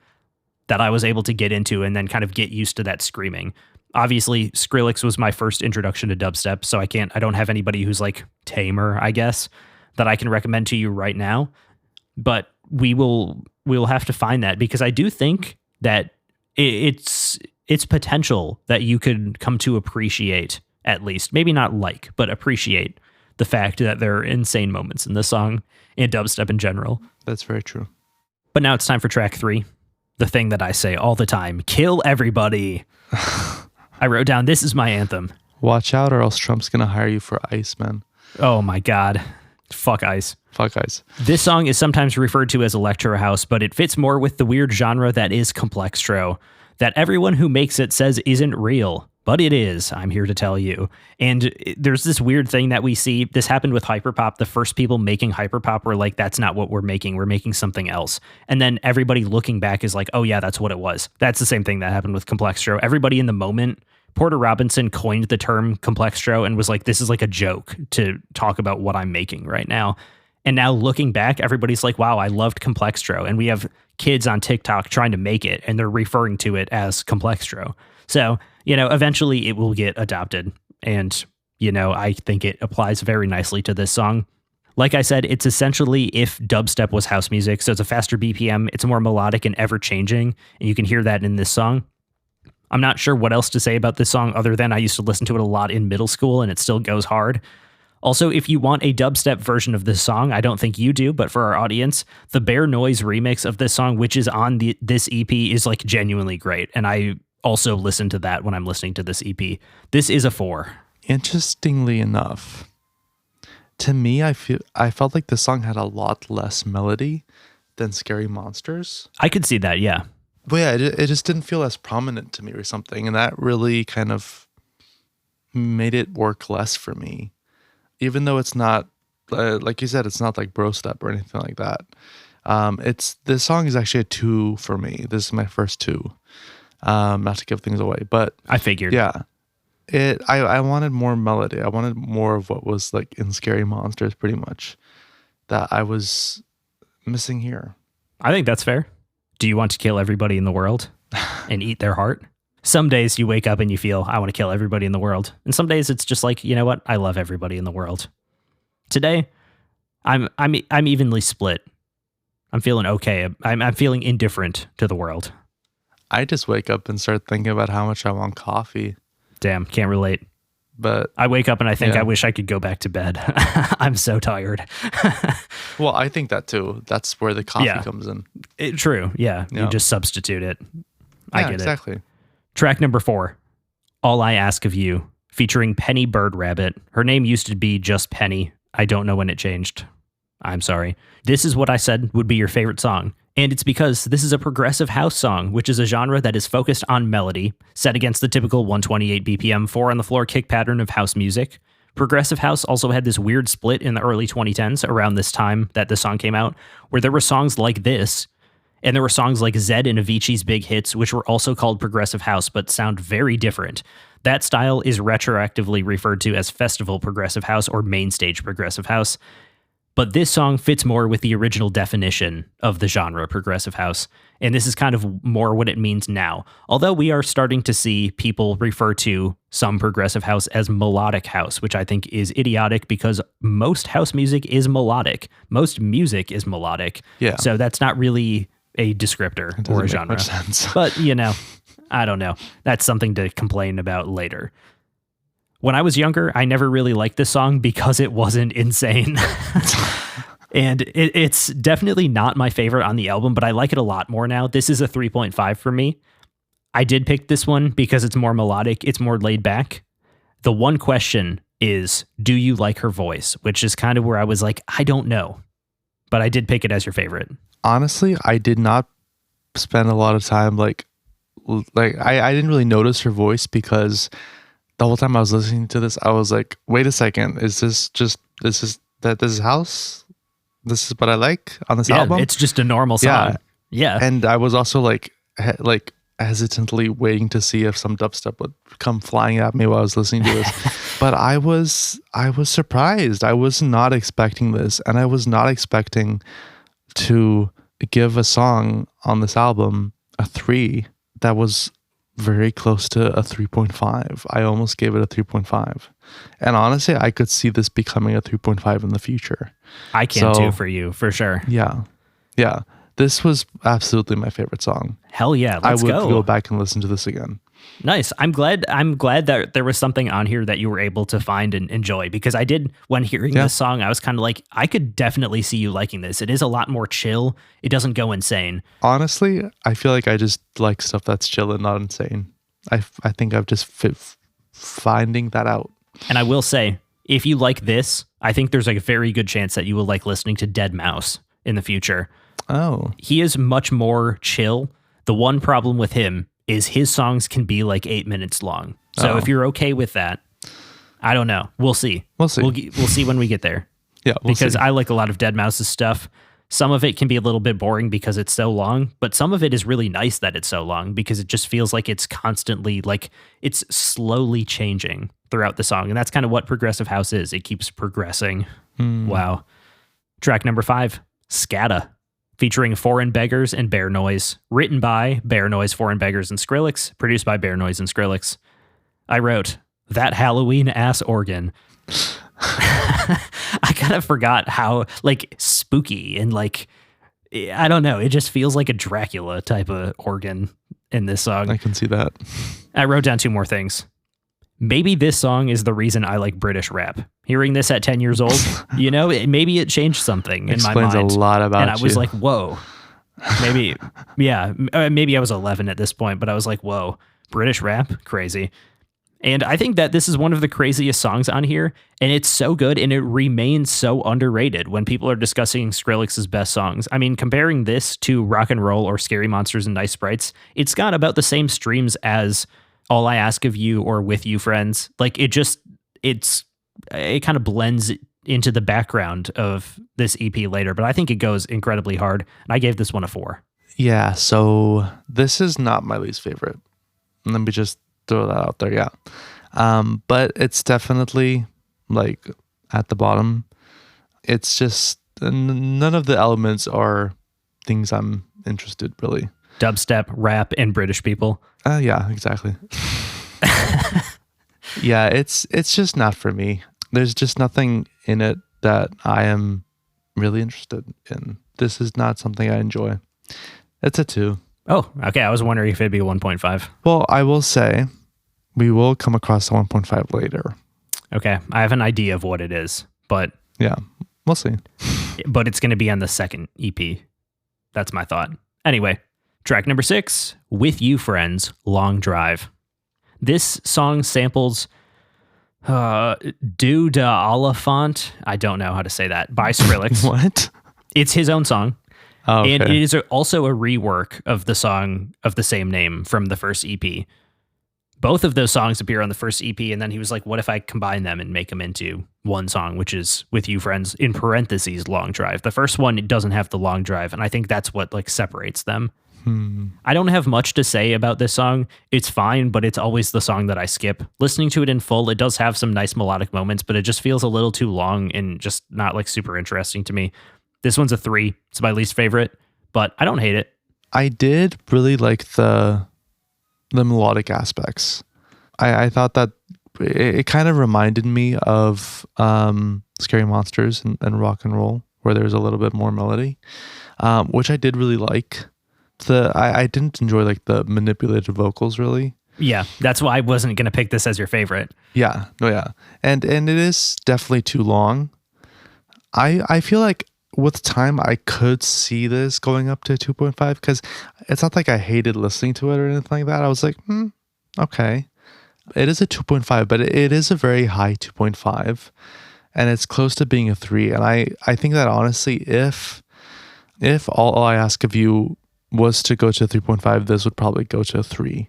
that I was able to get into and then kind of get used to that screaming. Obviously, Skrillex was my first introduction to dubstep, so I don't have anybody who's like tamer, I guess, that I can recommend to you right now. But we'll have to find that, because I do think that it's potential that you could come to appreciate, at least, maybe not like, but appreciate the fact that there are insane moments in this song and dubstep in general. That's very true. But now it's time for track 3. The thing that I say all the time, kill everybody. I wrote down, this is my anthem. Watch out, or else Trump's gonna hire you for ICE, man. Oh my God. Fuck ICE. Fuck ICE. This song is sometimes referred to as electro house, but it fits more with the weird genre that is complextro, that everyone who makes it says isn't real. But it is, I'm here to tell you. And there's this weird thing that we see. This happened with hyperpop. The first people making hyperpop were like, that's not what we're making. We're making something else. And then everybody looking back is like, oh yeah, that's what it was. That's the same thing that happened with complextro. Everybody in the moment, Porter Robinson coined the term complextro and was like, this is like a joke to talk about what I'm making right now. And now looking back, everybody's like, wow, I loved complextro. And we have kids on TikTok trying to make it, and they're referring to it as complextro. So, eventually it will get adopted. And, I think it applies very nicely to this song. Like I said, it's essentially if dubstep was house music. So it's a faster BPM. It's more melodic and ever changing. And you can hear that in this song. I'm not sure what else to say about this song other than I used to listen to it a lot in middle school and it still goes hard. Also, if you want a dubstep version of this song, I don't think you do, but for our audience, the Bare Noise remix of this song, which is on this EP, is like genuinely great. And I also listen to that when I'm listening to this EP. This is a 4. Interestingly enough, to me, I felt like the song had a lot less melody than Scary Monsters. I could see that, yeah. But yeah, it just didn't feel as prominent to me or something. And that really kind of made it work less for me. Even though it's not, like you said, it's not like bro step or anything like that. This song is actually a 2 for me. This is my first 2. Not to give things away, but I figured. Yeah. I wanted more melody. I wanted more of what was like in Scary Monsters, pretty much, that I was missing here. I think that's fair. Do you want to kill everybody in the world and eat their heart? Some days you wake up and you feel, I want to kill everybody in the world. And some days it's just like, you know what? I love everybody in the world. Today, I'm evenly split. I'm feeling okay. I'm feeling indifferent to the world. I just wake up and start thinking about how much I want coffee. Damn, can't relate. But I wake up and I think yeah. I wish I could go back to bed. I'm so tired. Well, I think that too. That's where the coffee Yeah. comes in. True. Yeah. Yeah. You just substitute it. I Yeah, get exactly. it. Track number 4, All I Ask of You, featuring Penny Bird Rabbit. Her name used to be just Penny. I don't know when it changed. I'm sorry. This is what I said would be your favorite song. And it's because this is a progressive house song, which is a genre that is focused on melody, set against the typical 128 BPM, 4 on the floor kick pattern of house music. Progressive house also had this weird split in the early 2010s around this time that the song came out, where there were songs like this, and there were songs like Zedd and Avicii's big hits, which were also called progressive house, but sound very different. That style is retroactively referred to as festival progressive house or main stage progressive house. But this song fits more with the original definition of the genre progressive house. And this is kind of more what it means now. Although we are starting to see people refer to some progressive house as melodic house, which I think is idiotic because most house music is melodic. Most music is melodic. Yeah. So that's not really a descriptor or a Doesn't make genre. much sense. But, I don't know. That's something to complain about later. When I was younger, I never really liked this song because it wasn't insane. And it's definitely not my favorite on the album, but I like it a lot more now. This is a 3.5 for me. I did pick this one because it's more melodic. It's more laid back. The one question is, do you like her voice? Which is kind of where I was like, I don't know. But I did pick it as your favorite. Honestly, I did not spend a lot of time I didn't really notice her voice because the whole time I was listening to this, I was like, wait a second, this is house? This is what I like on this album? It's just a normal song. Yeah. And I was also like hesitantly waiting to see if some dubstep would come flying at me while I was listening to this. But I was surprised. I was not expecting this, and I was not expecting to give a song on this album a 3 that was very close to a 3.5. I almost gave it a 3.5. And honestly, I could see this becoming a 3.5 in the future. I can too for you, for sure. Yeah. Yeah. This was absolutely my favorite song. Hell yeah, let's go. I would go back and listen to this again. Nice. I'm glad that there was something on here that you were able to find and enjoy, because I did, when hearing this song, I was kind of like, I could definitely see you liking this. It is a lot more chill. It doesn't go insane. Honestly, I feel like I just like stuff that's chill and not insane. I think I've just finding that out. And I will say, if you like this, I think there's like a very good chance that you will like listening to Dead Mouse in the future. Oh. He is much more chill. The one problem with him is his songs can be like 8 minutes long. So if you're okay with that, I don't know. We'll see. We'll see. We'll see when we get there. Yeah, because see. I like a lot of Dead Mouse's stuff. Some of it can be a little bit boring because it's so long, but some of it is really nice that it's so long because it just feels like it's constantly, like it's slowly changing throughout the song. And that's kind of what progressive house is. It keeps progressing. Wow. Track number 5, Scatta, featuring Foreign Beggars and Bear Noise, written by Bear Noise, Foreign Beggars, and Skrillex, produced by Bear Noise and Skrillex. I wrote, that Halloween ass organ. I kind of forgot how like spooky and like, I don't know. It just feels like a Dracula type of organ in this song. I can see that. I wrote down 2 more things. Maybe this song is the reason I like British rap. Hearing this at 10 years old, maybe it changed something in my mind. Explains a lot about you. And I was like, whoa. Maybe, yeah, maybe I was 11 at this point, but I was like, whoa, British rap? Crazy. And I think that this is one of the craziest songs on here, and it's so good, and it remains so underrated when people are discussing Skrillex's best songs. I mean, comparing this to Rock and Roll or Scary Monsters and Nice Sprites, it's got about the same streams as All I Ask of You or With You Friends. Like, it kind of blends into the background of this EP later, but I think it goes incredibly hard, and I gave this one a 4. Yeah, so this is not my least favorite. Let me just throw that out there, yeah. But it's definitely like at the bottom. It's just none of the elements are things I'm interested really. Dubstep, rap, and British people. Yeah, exactly. Yeah, it's just not for me. There's just nothing in it that I am really interested in. This is not something I enjoy. It's a 2. Oh, okay. I was wondering if it'd be a 1.5. Well, I will say we will come across the 1.5 later. Okay. I have an idea of what it is, but Yeah, we'll see. it's going to be on the second EP. That's my thought. Anyway, track number 6, With You Friends, Long Drive. This song samples Do de Oliphant. I don't know how to say that, by Skrillex. What? It's his own song. Oh, okay. And it is also a rework of the song of the same name from the first EP. Both of those songs appear on the first EP, and then he was like, what if I combine them and make them into one song, which is With You Friends, in parentheses, Long Drive. The first one, it doesn't have the long drive, and I think that's what like separates them. I don't have much to say about this song. It's fine, but it's always the song that I skip. Listening to it in full, it does have some nice melodic moments, but it just feels a little too long and just not like super interesting to me. This one's a 3. It's my least favorite, but I don't hate it. I did really like the melodic aspects. I thought that it kind of reminded me of Scary Monsters and Rock and Roll, where there's a little bit more melody, which I did really like. I didn't enjoy like the manipulated vocals really. Yeah, that's why I wasn't going to pick this as your favorite. Yeah, no, yeah, and it is definitely too long. I feel like with time I could see this going up to 2.5 because it's not like I hated listening to it or anything like that. I was like, okay, it is a 2.5, but it is a very high 2.5, and it's close to being a 3. And I think that honestly, if all I ask of you was to go to 3.5, this would probably go to a 3.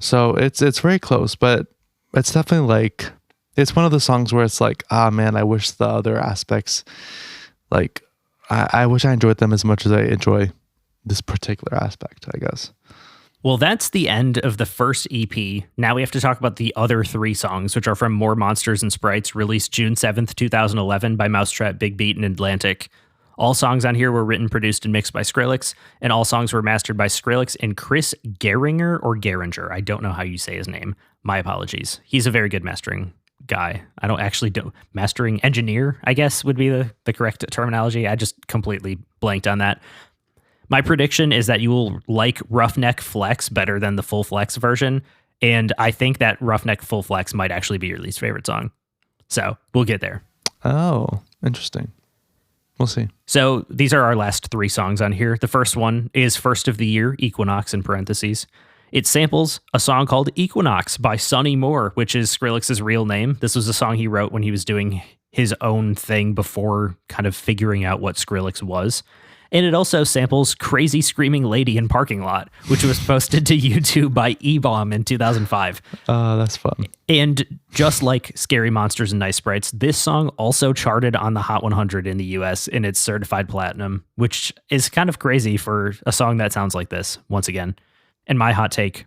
So it's very close, but it's definitely like, it's one of the songs where it's like, man, I wish the other aspects, like I wish I enjoyed them as much as I enjoy this particular aspect, I guess. Well, that's the end of the first EP. Now we have to talk about the other 3 songs, which are from More Monsters and Sprites, released June 7th, 2011 by Mousetrap, Big Beat, and Atlantic. All songs on here were written, produced, and mixed by Skrillex, and all songs were mastered by Skrillex and Chris Geringer or Geringer. I don't know how you say his name. My apologies. He's a very good mastering guy. I don't actually do mastering engineer, I guess would be the correct terminology. I just completely blanked on that. My prediction is that you will like Roughneck Flex better than the Full Flex version, and I think that Roughneck Full Flex might actually be your least favorite song. So we'll get there. Oh, interesting. We'll see. So these are our last 3 songs on here. The first one is First of the Year, Equinox in parentheses. It samples a song called Equinox by Sonny Moore, which is Skrillex's real name. This was a song he wrote when he was doing his own thing before kind of figuring out what Skrillex was. And it also samples Crazy Screaming Lady in Parking Lot, which was posted to YouTube by E-Bomb in 2005. That's fun. And just like Scary Monsters and Nice Sprites, this song also charted on the Hot 100 in the US and it's certified platinum, which is kind of crazy for a song that sounds like this, once again. And my hot take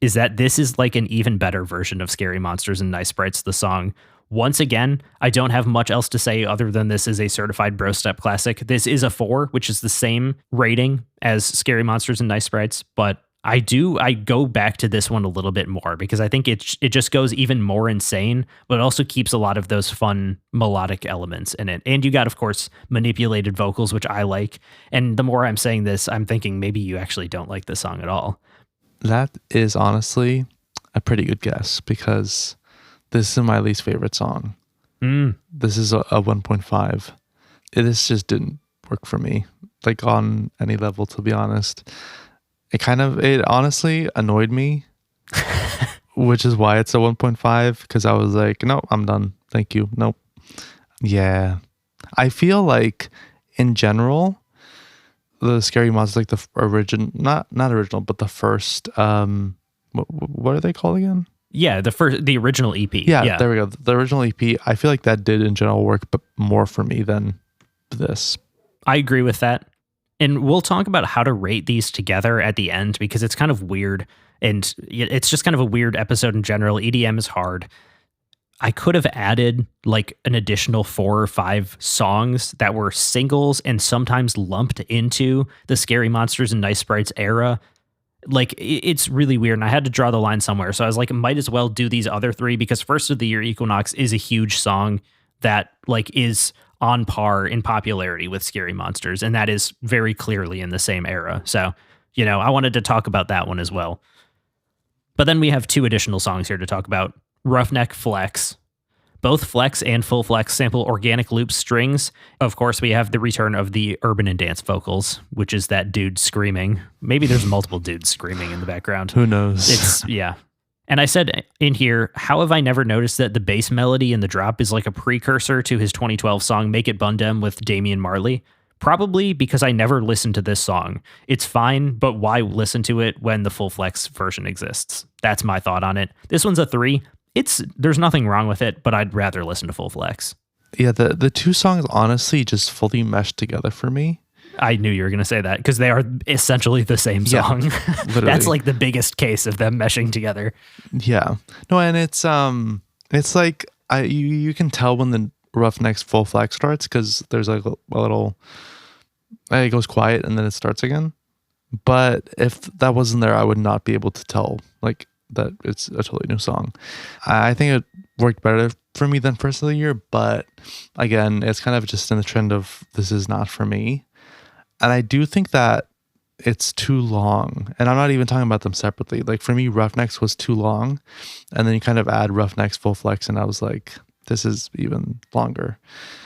is that this is like an even better version of Scary Monsters and Nice Sprites, the song. Once again, I don't have much else to say other than this is a certified bro step classic. This is a 4, which is the same rating as Scary Monsters and Nice Sprites, but I go back to this one a little bit more because I think it just goes even more insane, but it also keeps a lot of those fun melodic elements in it. And you got, of course, manipulated vocals, which I like. And the more I'm saying this, I'm thinking maybe you actually don't like this song at all. That is honestly a pretty good guess because this is my least favorite song. This is a 1.5. This just didn't work for me, like on any level, to be honest. It honestly annoyed me, which is why it's a 1.5, because I was like, no, I'm done. Thank you. Nope. Yeah. I feel like in general, the Scary Monsters, like the original, not original, but the first, what are they called again? Yeah, the original EP. Yeah, there we go. The original EP, I feel like that did in general work, but more for me than this. I agree with that. And we'll talk about how to rate these together at the end because it's kind of weird. And it's just kind of a weird episode in general. EDM is hard. I could have added like an additional 4 or 5 songs that were singles and sometimes lumped into the Scary Monsters and Nice Sprites era. Like, it's really weird, and I had to draw the line somewhere. So I was like, might as well do these other 3 because First of the Year Equinox is a huge song that like is on par in popularity with Scary Monsters, and that is very clearly in the same era. So I wanted to talk about that one as well. But then we have 2 additional songs here to talk about. Roughneck Flex. Both Flex and Full Flex sample organic loop strings. Of course, we have the return of the urban and dance vocals, which is that dude screaming. Maybe there's multiple dudes screaming in the background. Who knows? Yeah. And I said in here, how have I never noticed that the bass melody in the drop is like a precursor to his 2012 song Make It Bundem with Damian Marley? Probably because I never listened to this song. It's fine, but why listen to it when the Full Flex version exists? That's my thought on it. This one's a 3. There's nothing wrong with it, but I'd rather listen to Full Flex. Yeah, the 2 songs honestly just fully meshed together for me. I knew you were going to say that because they are essentially the same song. Yeah, that's like the biggest case of them meshing together. Yeah. No, and it's like you can tell when the Roughnecks Full Flex starts because there's like a little, it goes quiet and then it starts again. But if that wasn't there, I would not be able to tell like that it's a totally new song. I think it worked better for me than First of the Year, but again, it's kind of just in the trend of this is not for me. And I do think that it's too long. And I'm not even talking about them separately. Like for me, Roughnecks was too long. And then you kind of add Roughnecks Full Flex and I was like, this is even longer.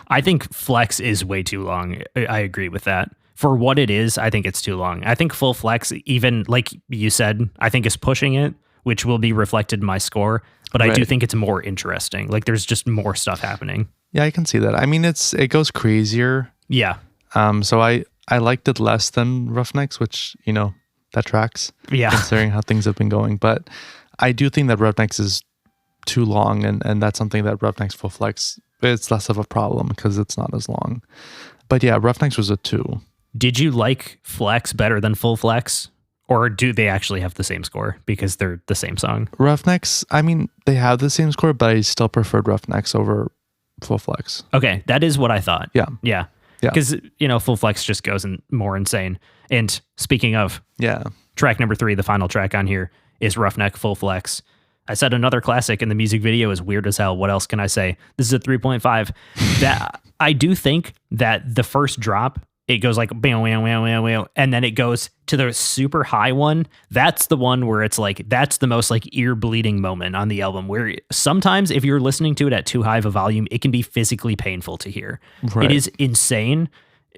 I think Flex is way too long. I agree with that. For what it is, I think it's too long. I think Full Flex, even like you said, I think is pushing it, which will be reflected in my score. But I do think it's more interesting. Like there's just more stuff happening. Yeah, I can see that. I mean, it goes crazier. Yeah. So I liked it less than Roughnecks, which, that tracks. Yeah. Considering how things have been going. But I do think that Roughnecks is too long. And that's something that Roughnecks Full Flex, it's less of a problem because it's not as long. But yeah, Roughnecks was a 2. Did you like Flex better than Full Flex? Or do they actually have the same score because they're the same song? Roughnecks, I mean, they have the same score, but I still preferred Roughnecks over Full Flex. Okay, that is what I thought. Yeah. Yeah. Because, Full Flex just goes more insane. And speaking of, track number 3, the final track on here, is Roughneck Full Flex. I said another classic, and the music video is weird as hell. What else can I say? This is a 3.5. That I do think that the first drop, it goes like, and then it goes to the super high one. That's the one where it's like, that's the most like ear bleeding moment on the album, where sometimes if you're listening to it at too high of a volume, it can be physically painful to hear. Right. It is insane.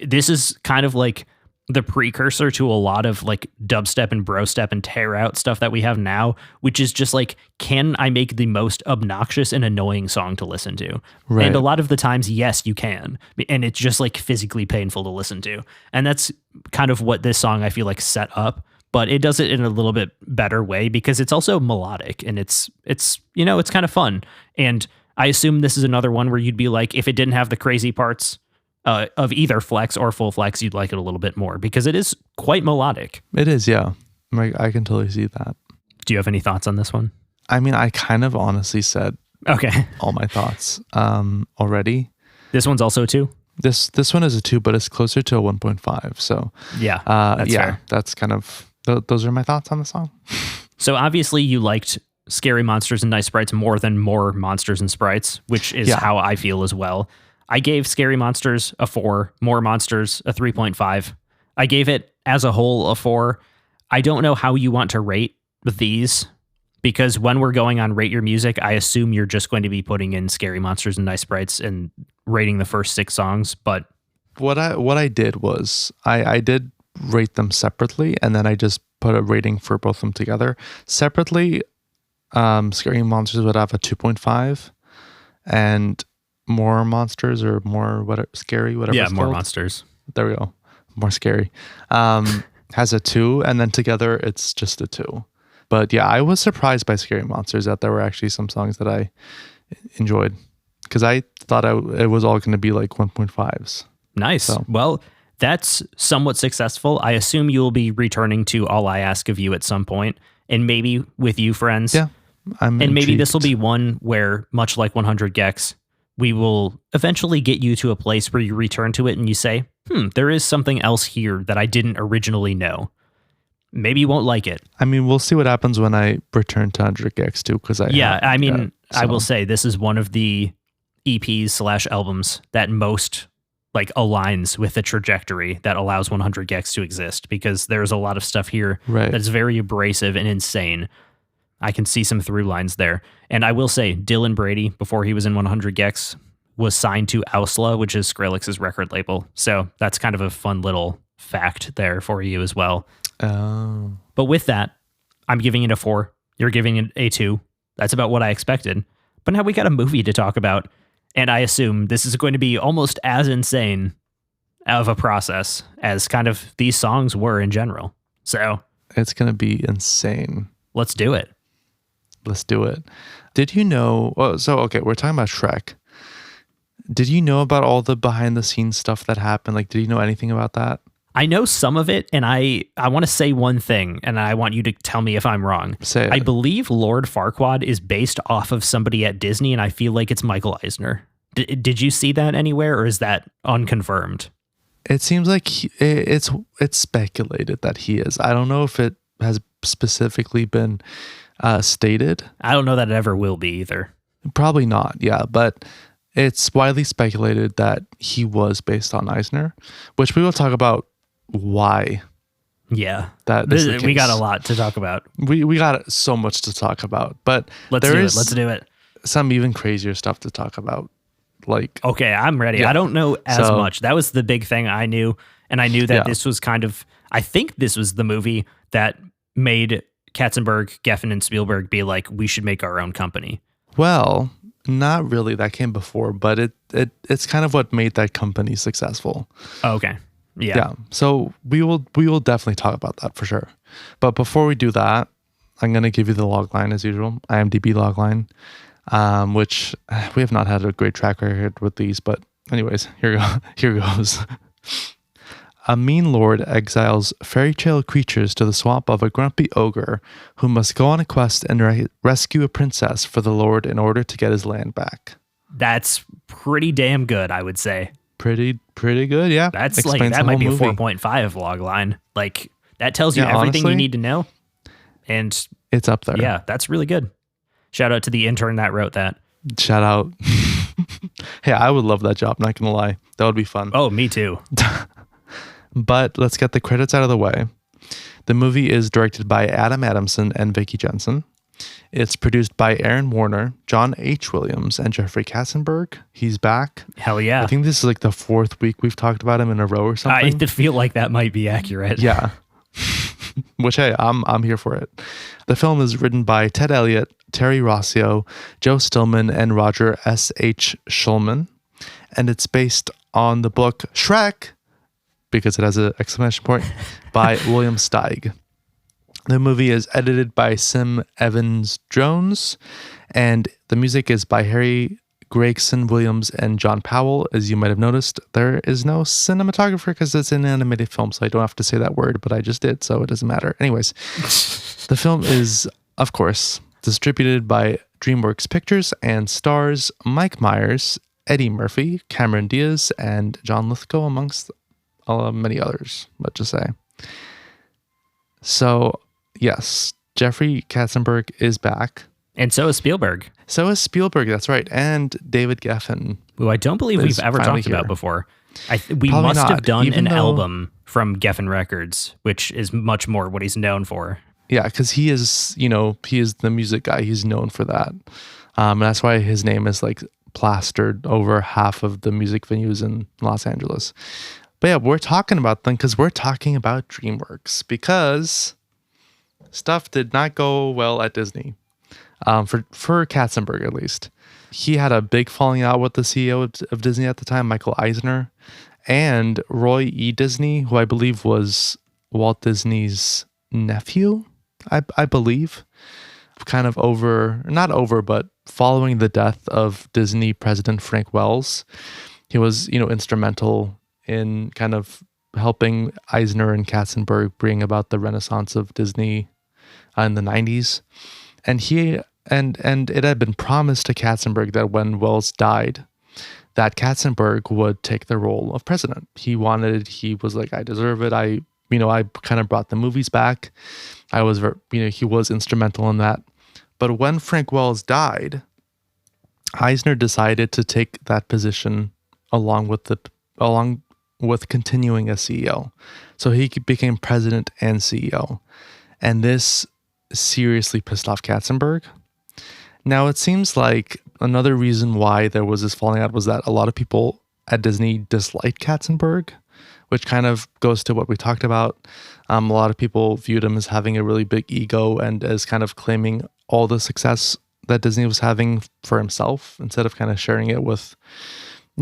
This is kind of like the precursor to a lot of like dubstep and brostep and tear out stuff that we have now, which is just like, can I make the most obnoxious and annoying song to listen to? Right. And a lot of the times, yes, you can. And it's just like physically painful to listen to. And that's kind of what this song I feel like set up, but it does it in a little bit better way because it's also melodic and it's kind of fun. And I assume this is another one where you'd be like, if it didn't have the crazy parts of either Flex or Full Flex, you'd like it a little bit more because it is quite melodic. It is, yeah. I can totally see that. Do you have any thoughts on this one? I mean, I kind of honestly said all my thoughts already. This one's also a 2? This one is a 2, but it's closer to a 1.5. So yeah, that's fair. That's kind of, those are my thoughts on the song. So obviously you liked Scary Monsters and Nice Sprites more than More Monsters and Sprites, which is how I feel as well. I gave Scary Monsters a 4, More Monsters a 3.5. I gave it as a whole a 4. I don't know how you want to rate these because when we're going on Rate Your Music, I assume you're just going to be putting in Scary Monsters and Nice Sprites and rating the first 6 songs. But what I did was I did rate them separately and then I just put a rating for both of them together. Separately, Scary Monsters would have a 2.5 and More Monsters or More Scary, whatever it's More called. Monsters. There we go. More Scary. Has a 2, and then together it's just a 2. But yeah, I was surprised by Scary Monsters that there were actually some songs that I enjoyed because I thought it was all going to be like 1.5s. Nice. So. Well, that's somewhat successful. I assume you will be returning to All I Ask of You at some point, and maybe with you, friends. Yeah. And maybe this will be one where, much like 100 Gex, we will eventually get you to a place where you return to it and you say, there is something else here that I didn't originally know. Maybe you won't like it. I mean, we'll see what happens when I return to 100 Gex too, because I will say this is one of the EPs / albums that most like aligns with the trajectory that allows 100 gecs to exist, because there's a lot of stuff here Right. that's very abrasive and insane. I can see some through lines there. And I will say, Dylan Brady, before he was in 100 gecs, was signed to Ausla, which is Skrillex's record label. So that's kind of a fun little fact there for you as well. Oh. But with that, I'm giving it a 4. You're giving it a 2. That's about what I expected. But now we got a movie to talk about. And I assume this is going to be almost as insane of a process as kind of these songs were in general. So It's going to be insane. let's do it. Let's do it. Did you know? Well, okay, we're talking about Shrek. Did you know about all the behind the scenes stuff that happened? Like, did you know anything about that? I know some of it, and I want to say one thing, and I want you to tell me if I'm wrong. Say it. I believe Lord Farquaad is based off of somebody at Disney, and I feel like it's Michael Eisner. Did you see that anywhere, or is that unconfirmed? It seems like it's speculated that he is. I don't know if it has specifically been stated. I don't know that it ever will be either. Probably not, yeah. But it's widely speculated that he was based on Eisner, which we will talk about why. Yeah, That is the we got case. a lot to talk about. We got so much to talk about, but Let's do it. Some even crazier stuff to talk about. Like, Okay, I'm ready. Yeah. I don't know as So- much. That was the big thing I knew. And I knew that Yeah. this was kind of, I think this was the movie that made Katzenberg, Geffen, and Spielberg be like, we should make our own company. well, not really. That came before, but it's kind of what made that company successful. Oh, okay. Yeah. Yeah. So we will definitely talk about that for sure. But before we do that, I'm gonna give you the log line as usual, IMDb log line, which we have not had a great track record with these. But anyways, here goes. A mean lord exiles fairy tale creatures to the swamp of a grumpy ogre who must go on a quest and rescue a princess for the lord in order to get his land back. That's pretty damn good, I would say. Pretty good, yeah. That's Explains like, the that might whole be a movie. 4.5 log line. Like, that tells you Yeah, everything you honestly, need to know. And It's up there. yeah, that's really good. Shout out to the intern that wrote that. Shout out. Hey, I would love that job, not gonna lie. That would be fun. Oh, me too. But let's get the credits out of the way. The movie is directed by Adam Adamson and Vicky Jenson. It's produced by Aaron Warner, John H. Williams, and Jeffrey Katzenberg. He's back. Hell yeah. I think this is like the 4th week we've talked about him in a row or something. I feel like that might be accurate. Yeah. Which, hey, I'm here for it. The film is written by Ted Elliott, Terry Rossio, Joe Stillman, and Roger S.H. Schulman. And it's based on the book Shrek, because it has an exclamation point, by William Steig. The movie is edited by Sim Evans-Jones, and the music is by Harry Gregson Williams and John Powell. As you might have noticed, there is no cinematographer because it's an animated film, so I don't have to say that word, but I just did, so it doesn't matter. Anyways, the film is, of course, distributed by DreamWorks Pictures and stars Mike Myers, Eddie Murphy, Cameron Diaz, and John Lithgow, amongst many others, let's just say. So, yes, Jeffrey Katzenberg is back. And so is Spielberg, So is Spielberg, that's right. And David Geffen. who I don't believe Is we've ever finally talked about here. before. We Probably must have not, done even an though- album from Geffen Records, which is much more what he's known for. Yeah, because he is the music guy. He's known for that. And that's why his name is like plastered over half of the music venues in Los Angeles. But yeah, we're talking about them because we're talking about DreamWorks, because stuff did not go well at Disney. For Katzenberg, at least. He had a big falling out with the CEO of Disney at the time, Michael Eisner, and Roy E. Disney, who I believe was Walt Disney's nephew, I believe. Kind of but following the death of Disney president Frank Wells, he was, instrumental in kind of helping Eisner and Katzenberg bring about the renaissance of Disney in the 90s. And and it had been promised to Katzenberg that when Wells died, that Katzenberg would take the role of president. He was like, I deserve it. I kind of brought the movies back. I was, he was instrumental in that. But when Frank Wells died, Eisner decided to take that position along with the along with continuing as CEO. So he became president and CEO. And this seriously pissed off Katzenberg. Now, it seems like another reason why there was this falling out was that a lot of people at Disney disliked Katzenberg, which kind of goes to what we talked about. A lot of people viewed him as having a really big ego and as kind of claiming all the success that Disney was having for himself instead of kind of sharing it with,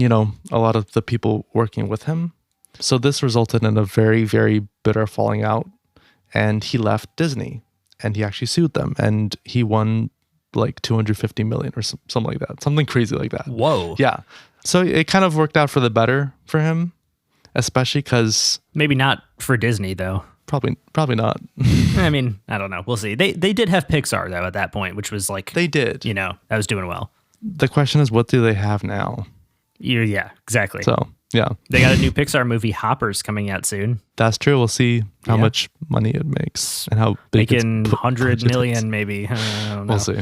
a lot of the people working with him. So this resulted in a very, very bitter falling out, and he left Disney and he actually sued them, and he won like 250 million or something like that, something crazy like that. Whoa. Yeah. So it kind of worked out for the better for him, especially because maybe not for Disney though. Probably not. I mean, I don't know. We'll see. They did have Pixar though at that point, which was like they did. That was doing well. The question is, what do they have now? Yeah, exactly. So yeah, they got a new Pixar movie, Hoppers, coming out soon. That's true. We'll see how much money it makes and how big making 100 million maybe. I don't know. We'll see.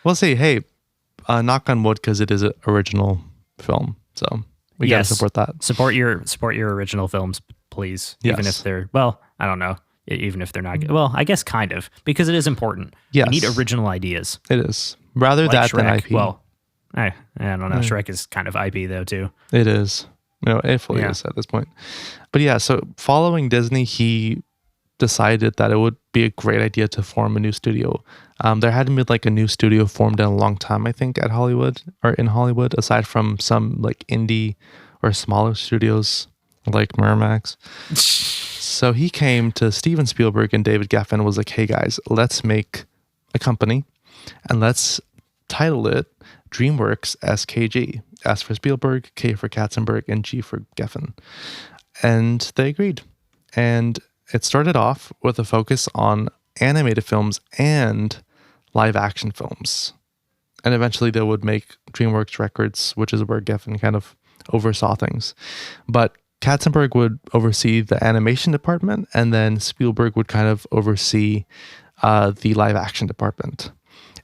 We'll see. Hey, knock on wood, because it is an original film, so we gotta support that. Support your original films, please. Yes. Even if they're I don't know. Even if they're not good. Well, I guess kind of, because it is important. Yes. You need original ideas. It is rather like that Shrek. than IP. Well, I don't know. Shrek is kind of IP though too. It is. It fully is at this point. But yeah, so following Disney, he decided that it would be a great idea to form a new studio. There hadn't been like a new studio formed in a long time, I think, in Hollywood, aside from some like indie or smaller studios like Miramax. So he came to Steven Spielberg and David Geffen and was like, hey guys, let's make a company and let's title it DreamWorks SKG. S for Spielberg, K for Katzenberg, and G for Geffen. And they agreed. And it started off with a focus on animated films and live action films. And eventually they would make DreamWorks Records, which is where Geffen kind of oversaw things. But Katzenberg would oversee the animation department, and then Spielberg would kind of oversee the live action department.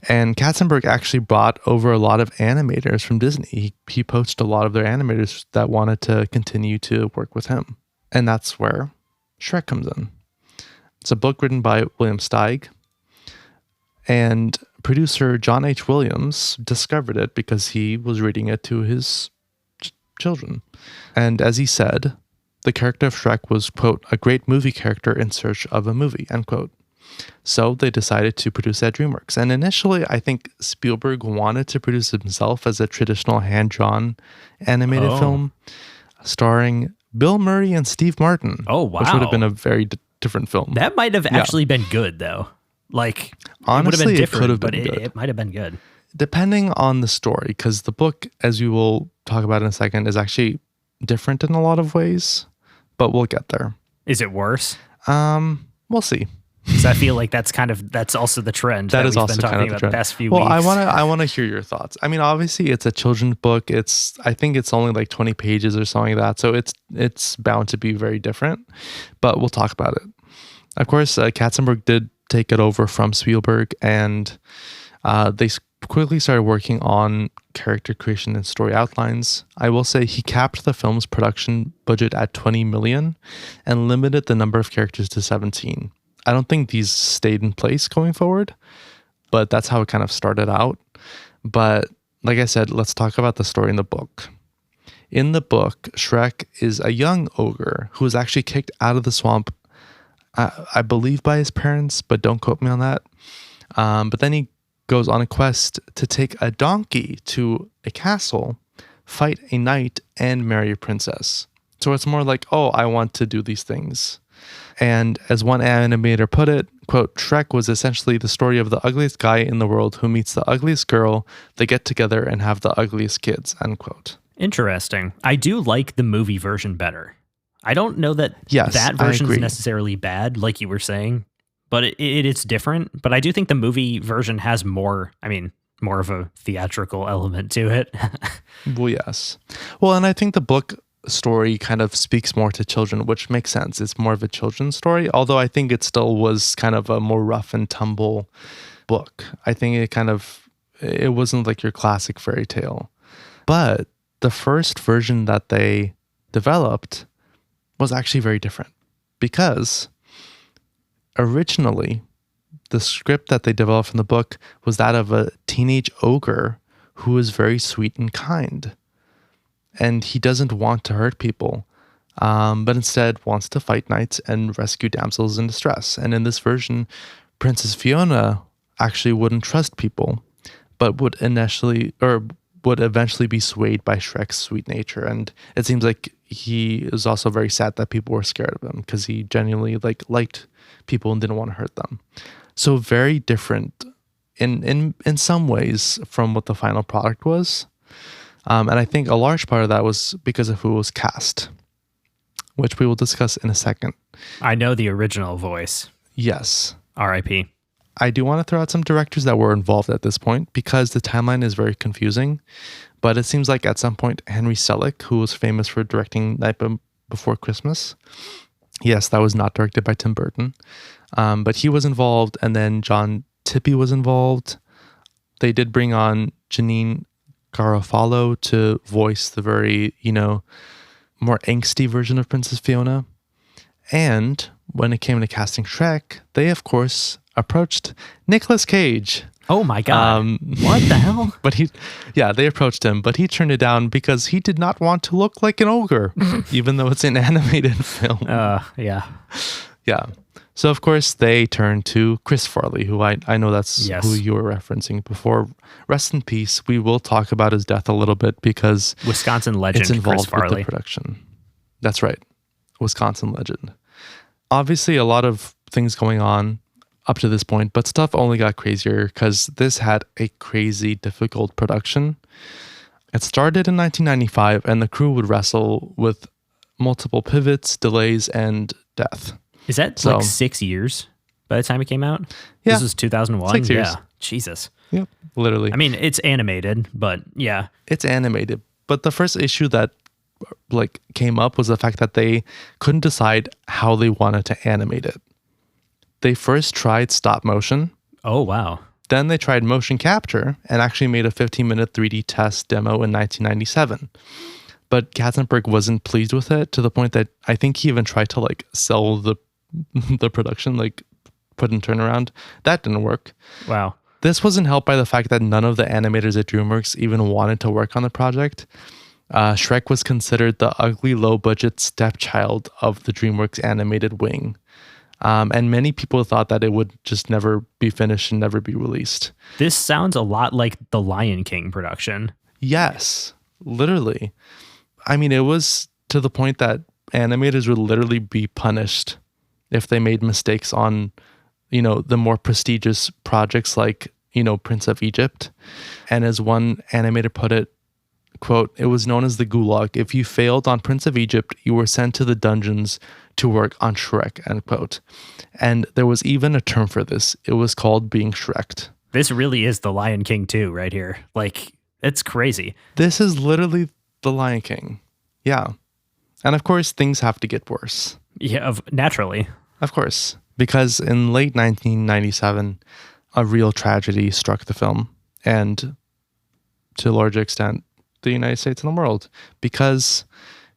And Katzenberg actually brought over a lot of animators from Disney. He poached a lot of their animators that wanted to continue to work with him. And that's where Shrek comes in. It's a book written by William Steig. And producer John H. Williams discovered it because he was reading it to his children. And as he said, the character of Shrek was, quote, a great movie character in search of a movie, end quote. So they decided to produce at DreamWorks. And initially, I think Spielberg wanted to produce it himself as a traditional hand-drawn animated film starring Bill Murray and Steve Martin. Oh, wow. Which would have been a very different film. That might have actually been good, though. Like, honestly, it could have been different, but it might have been good. Depending on the story, because the book, as we will talk about in a second, is actually different in a lot of ways, but we'll get there. Is it worse? We'll see. Because I feel like that's also the trend that is we've also been talking kind of about the trend. the past few well, weeks. I want to hear your thoughts. I mean, obviously, it's a children's book. I think it's only like 20 pages or something like that, so it's bound to be very different. But we'll talk about it. Of course, Katzenberg did take it over from Spielberg, and they quickly started working on character creation and story outlines. I will say he capped the film's production budget at 20 million and limited the number of characters to 17. I don't think these stayed in place going forward, but that's how it kind of started out. But like I said, let's talk about the story in the book. In the book, Shrek is a young ogre who is actually kicked out of the swamp, I believe by his parents, but don't quote me on that. But then he goes on a quest to take a donkey to a castle, fight a knight, and marry a princess. So it's more like, oh, I want to do these things. And as one animator put it, quote, Shrek was essentially the story of the ugliest guy in the world who meets the ugliest girl, they get together and have the ugliest kids, end quote. Interesting. I do like the movie version better. I don't know that that version is necessarily bad, like you were saying, but it's different. But I do think the movie version has more of a theatrical element to it. Well, yes. Well, and I think the book story kind of speaks more to children, which makes sense. It's more of a children's story, although I think it still was kind of a more rough and tumble book. I think it wasn't like your classic fairy tale. But the first version that they developed was actually very different because originally the script that they developed from the book was that of a teenage ogre who is very sweet and kind. And he doesn't want to hurt people, but instead wants to fight knights and rescue damsels in distress. And in this version, Princess Fiona actually wouldn't trust people, but would eventually be swayed by Shrek's sweet nature. And it seems like he is also very sad that people were scared of him because he genuinely liked people and didn't want to hurt them. So very different in some ways from what the final product was. And I think a large part of that was because of who was cast, which we will discuss in a second. I know the original voice. Yes. R.I.P. I do want to throw out some directors that were involved at this point because the timeline is very confusing. But it seems like at some point, Henry Selick, who was famous for directing Nightmare Before Christmas, yes, that was not directed by Tim Burton, but he was involved, and then John Tippy was involved. They did bring on Janine Garofalo to voice the very, more angsty version of Princess Fiona. And when it came to casting Shrek, they, of course, approached Nicolas Cage. Oh my God. What the hell? But they approached him, but he turned it down because he did not want to look like an ogre, even though it's an animated film. Yeah. Yeah. So, of course, they turned to Chris Farley, who I know that's who you were referencing before. Rest in peace. We will talk about his death a little bit because Wisconsin legend it's involved Chris Farley. With the production. That's right. Wisconsin legend. Obviously, a lot of things going on up to this point, but stuff only got crazier because this had a crazy, difficult production. It started in 1995, and the crew would wrestle with multiple pivots, delays, and death. Is that like 6 years by the time it came out? Yeah. This was 2001? 6 years. Yeah. Jesus. Yep, literally. I mean, it's animated, but yeah. It's animated. But the first issue that came up was the fact that they couldn't decide how they wanted to animate it. They first tried stop motion. Oh, wow. Then they tried motion capture and actually made a 15-minute 3D test demo in 1997. But Katzenberg wasn't pleased with it to the point that I think he even tried to sell the production, put in turnaround. That didn't work. Wow. This wasn't helped by the fact that none of the animators at DreamWorks even wanted to work on the project. Shrek was considered the ugly, low-budget stepchild of the DreamWorks animated wing. And many people thought that it would just never be finished and never be released. This sounds a lot like the Lion King production. Yes, literally. I mean, it was to the point that animators would literally be punished if they made mistakes on, the more prestigious projects like, Prince of Egypt. And as one animator put it, quote, "It was known as the Gulag. If you failed on Prince of Egypt, you were sent to the dungeons to work on Shrek," end quote. And there was even a term for this. It was called being Shreked. This really is the Lion King 2 right here. It's crazy. This is literally the Lion King. Yeah. And of course, things have to get worse. Yeah, naturally. Of course. Because in late 1997, a real tragedy struck the film. And to a large extent, the United States and the world. Because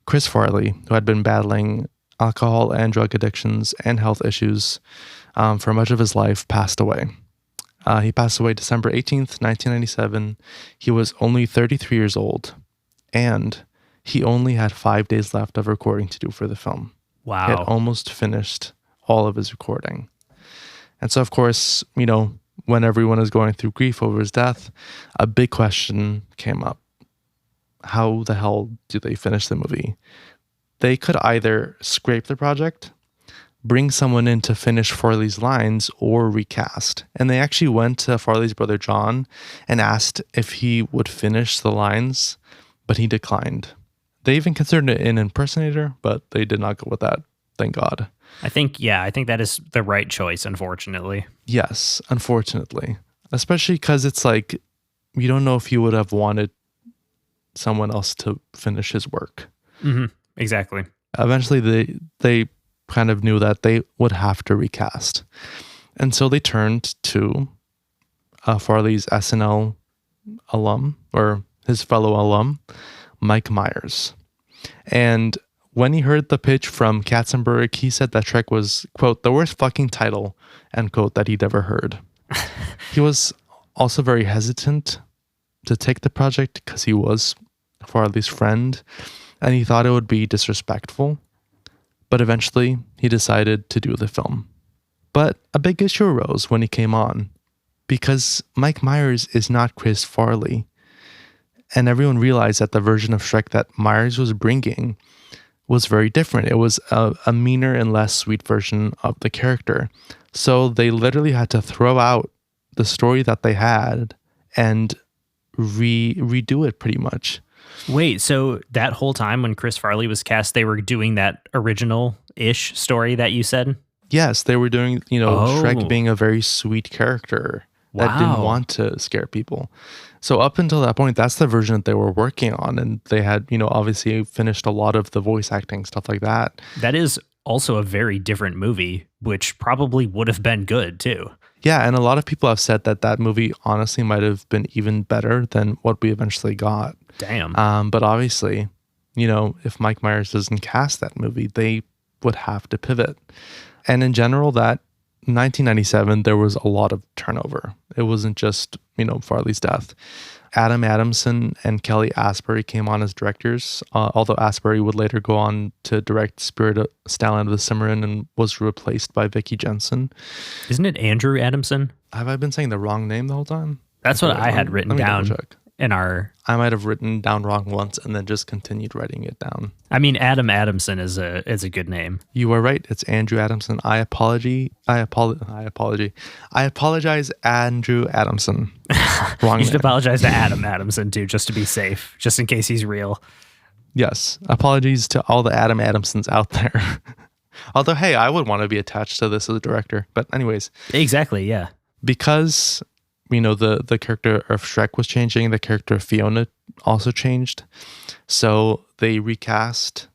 Chris Farley, who had been battling alcohol and drug addictions and health issues for much of his life, passed away. He passed away December 18th, 1997. He was only 33 years old. And he only had 5 days left of recording to do for the film. Wow. He had almost finished all of his recording. And so, of course, when everyone is going through grief over his death, a big question came up. How the hell do they finish the movie? They could either scrape the project, bring someone in to finish Farley's lines, or recast. And they actually went to Farley's brother John and asked if he would finish the lines, but he declined. They even considered an impersonator, but they did not go with that. Thank God. I think that is the right choice, unfortunately. Yes, unfortunately. Especially because it's you don't know if you would have wanted someone else to finish his work. Mm-hmm. Exactly. Eventually, they kind of knew that they would have to recast. And so they turned to Farley's SNL alum, or his fellow alum, Mike Myers. And when he heard the pitch from Katzenberg, he said that Shrek was, quote, the worst fucking title, end quote, that he'd ever heard. He was also very hesitant to take the project because he was Farley's friend, and he thought it would be disrespectful. But eventually, he decided to do the film. But a big issue arose when he came on, because Mike Myers is not Chris Farley. And everyone realized that the version of Shrek that Myers was bringing was very different. It was a meaner and less sweet version of the character. So they literally had to throw out the story that they had and redo it pretty much. Wait, so that whole time when Chris Farley was cast, they were doing that original-ish story that you said? Yes, they were doing, Shrek being a very sweet character that didn't want to scare people. So up until that point, that's the version that they were working on. And they had, obviously finished a lot of the voice acting, stuff like that. That is also a very different movie, which probably would have been good too. Yeah, and a lot of people have said that movie honestly might have been even better than what we eventually got. Damn. But obviously, if Mike Myers doesn't cast that movie, they would have to pivot. And in general, that 1997, there was a lot of turnover. It wasn't just, Farley's death. Adamson and Kelly Asbury came on as directors, although Asbury would later go on to direct Stalin of the Cimarron and was replaced by Vicky Jenson. Isn't it Andrew Adamson? Have I been saying the wrong name the whole time? That's what I had written down in our... I might have written down wrong once and then just continued writing it down. I mean, Adam Adamson is a good name. You are right. It's Andrew Adamson. I apologize, Andrew Adamson. Wrong You should name. apologize to Adam Adamson too, just to be safe, just in case he's real. Yes. Apologies to all the Adam Adamsons out there. Although, hey, I would want to be attached to this as a director. But anyways. Exactly, yeah. Because... the character of Shrek was changing. The character of Fiona also changed. So they recast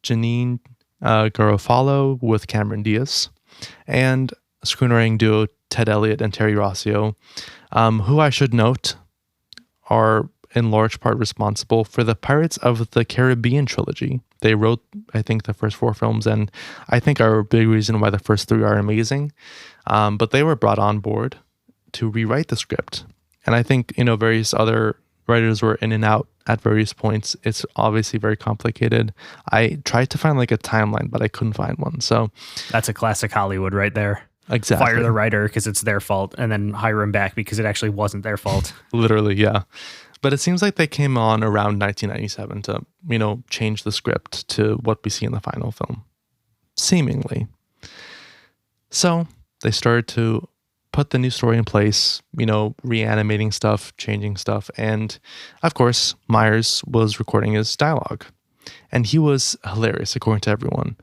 Janine Garofalo with Cameron Diaz and screenwriting duo Ted Elliott and Terry Rossio, who I should note are in large part responsible for the Pirates of the Caribbean trilogy. They wrote, I think, the first 4 films, and I think are a big reason why the first 3 are amazing. But they were brought on board to rewrite the script. And I think, various other writers were in and out at various points. It's obviously very complicated. I tried to find like a timeline, but I couldn't find one. So that's a classic Hollywood right there. Exactly. Fire the writer because it's their fault and then hire him back because it actually wasn't their fault. Literally, yeah. But it seems like they came on around 1997 to, change the script to what we see in the final film. Seemingly. So they started to put the new story in place, reanimating stuff, changing stuff. And of course, Myers was recording his dialogue. And he was hilarious, according to everyone,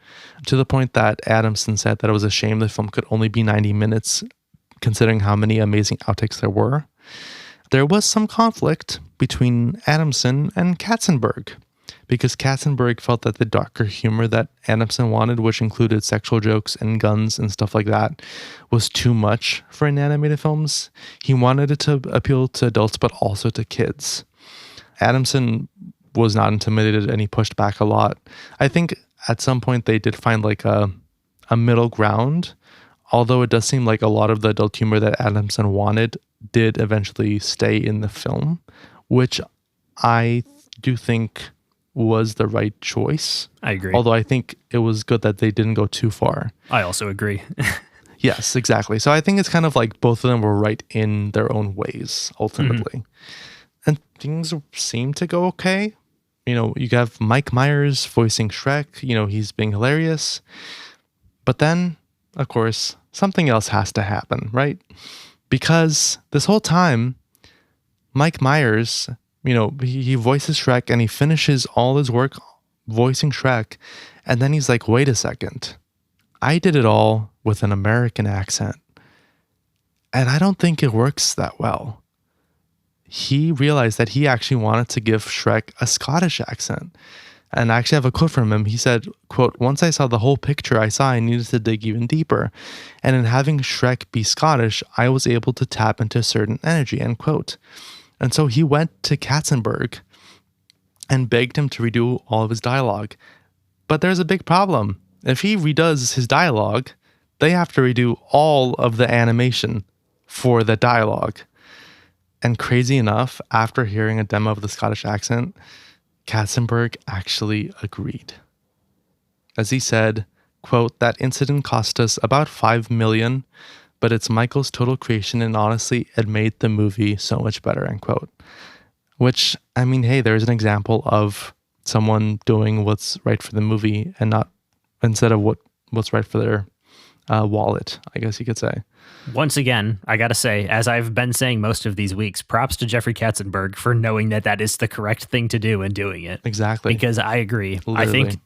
to the point that Adamson said that it was a shame the film could only be 90 minutes, considering how many amazing outtakes there were. There was some conflict between Adamson and Katzenberg, because Katzenberg felt that the darker humor that Adamson wanted, which included sexual jokes and guns and stuff like that, was too much for an animated films. He wanted it to appeal to adults, but also to kids. Adamson was not intimidated and he pushed back a lot. I think at some point they did find like a middle ground, although it does seem like a lot of the adult humor that Adamson wanted did eventually stay in the film, which I do think was the right choice. I agree. Although I think it was good that they didn't go too far. I also agree. Yes, exactly. So I think it's kind of like both of them were right in their own ways, ultimately. Mm-hmm. And things seem to go okay. You have Mike Myers voicing Shrek. He's being hilarious. But then, of course, something else has to happen, right? Because this whole time, Mike Myers... he voices Shrek and he finishes all his work voicing Shrek. And then he's like, wait a second. I did it all with an American accent. And I don't think it works that well. He realized that he actually wanted to give Shrek a Scottish accent. And I actually have a quote from him. He said, quote, "Once I saw the whole picture I saw, I needed to dig even deeper. And in having Shrek be Scottish, I was able to tap into a certain energy," end quote. And so he went to Katzenberg and begged him to redo all of his dialogue. But there's a big problem. If he redoes his dialogue, they have to redo all of the animation for the dialogue. And crazy enough, after hearing a demo of the Scottish accent, Katzenberg actually agreed. As he said, quote, "That incident cost us about $5 million, but it's Michael's total creation, and honestly, it made the movie so much better," end quote. Which, I mean, hey, there's an example of someone doing what's right for the movie and not instead of what's right for their wallet, I guess you could say. Once again, I gotta say, as I've been saying most of these weeks, props to Jeffrey Katzenberg for knowing that that is the correct thing to do and doing it. Exactly. Because I agree. Literally. I think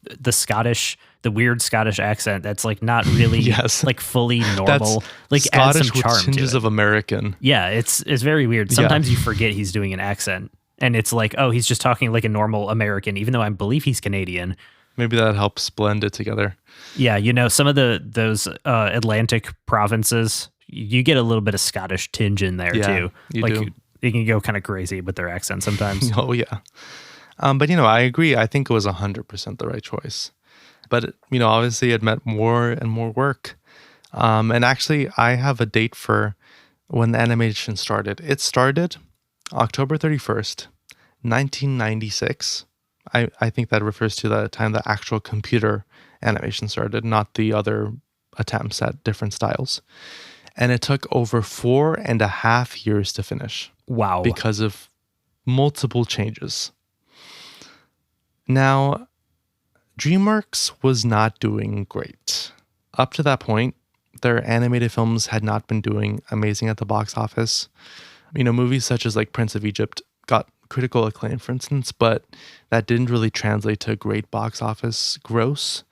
the weird Scottish accent that's like not really Yes. like fully normal, like Scottish adds some charm with tinges to it. of American. Yeah, it's very weird. Sometimes you forget he's doing an accent, and it's like, oh, he's just talking like a normal American, even though I believe he's Canadian. Maybe that helps blend it together. Yeah, you know, some of those Atlantic provinces, you get a little bit of Scottish tinge in there too. You like do. They can go kind of crazy with their accent sometimes. Oh yeah. But I agree. I think it was 100% the right choice. But obviously it meant more and more work. And actually, I have a date for when the animation started. It started October 31st, 1996. I think that refers to the time the actual computer animation started, not the other attempts at different styles. And it took over 4.5 years to finish. Wow. Because of multiple changes. Now, DreamWorks was not doing great. Up to that point, their animated films had not been doing amazing at the box office. Movies such as like Prince of Egypt got critical acclaim, for instance, but that didn't really translate to great box office gross.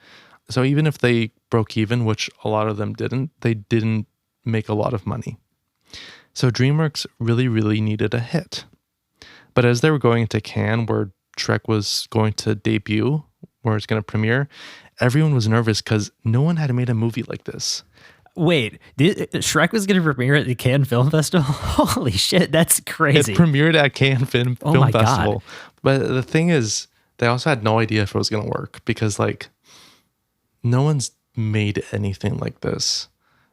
So even if they broke even, which a lot of them didn't, they didn't make a lot of money. So DreamWorks really, really needed a hit. But as they were going into Cannes, where Shrek was going to debut, where it's going to premiere, everyone was nervous because no one had made a movie like this. Wait, Shrek was going to premiere at the Cannes Film Festival? Holy shit, that's crazy. It premiered at Cannes Film my Festival. God. But the thing is, they also had no idea if it was going to work because, like, no one's made anything like this.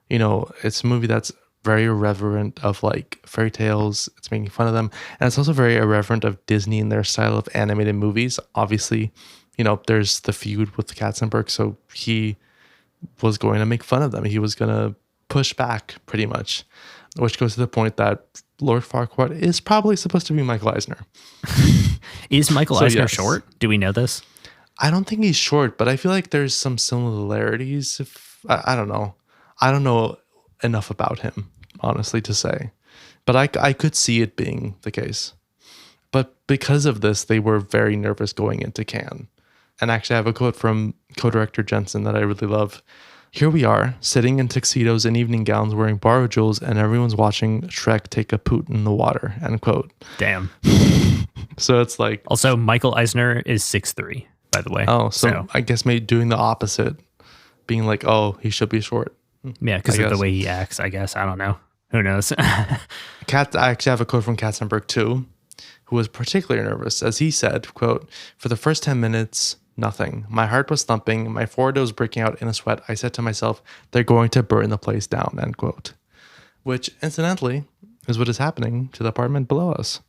It's a movie that's very irreverent of, like, fairy tales. It's making fun of them. And it's also very irreverent of Disney and their style of animated movies. Obviously, there's the feud with Katzenberg, so he was going to make fun of them. He was going to push back pretty much, which goes to the point that Lord Farquaad is probably supposed to be Michael Eisner. Is Michael Eisner short? Do we know this? I don't think he's short, but I feel like there's some similarities. I don't know. I don't know enough about him, honestly, to say. But I could see it being the case. But because of this, they were very nervous going into Cannes. And actually, I have a quote from co-director Jenson that I really love. "Here we are, sitting in tuxedos and evening gowns, wearing borrowed jewels, and everyone's watching Shrek take a poot in the water," end quote. Damn. So it's like... Also, Michael Eisner is 6'3", by the way. Oh, so I guess maybe doing the opposite. Being like, oh, he should be short. Yeah, because of the way he acts, I guess. I don't know. Who knows? I actually have a quote from Katzenberg too, who was particularly nervous. As he said, quote, "For the first 10 minutes... nothing. My heart was thumping. My forehead was breaking out in a sweat. I said to myself, they're going to burn the place down," end quote. Which, incidentally, is what is happening to the apartment below us.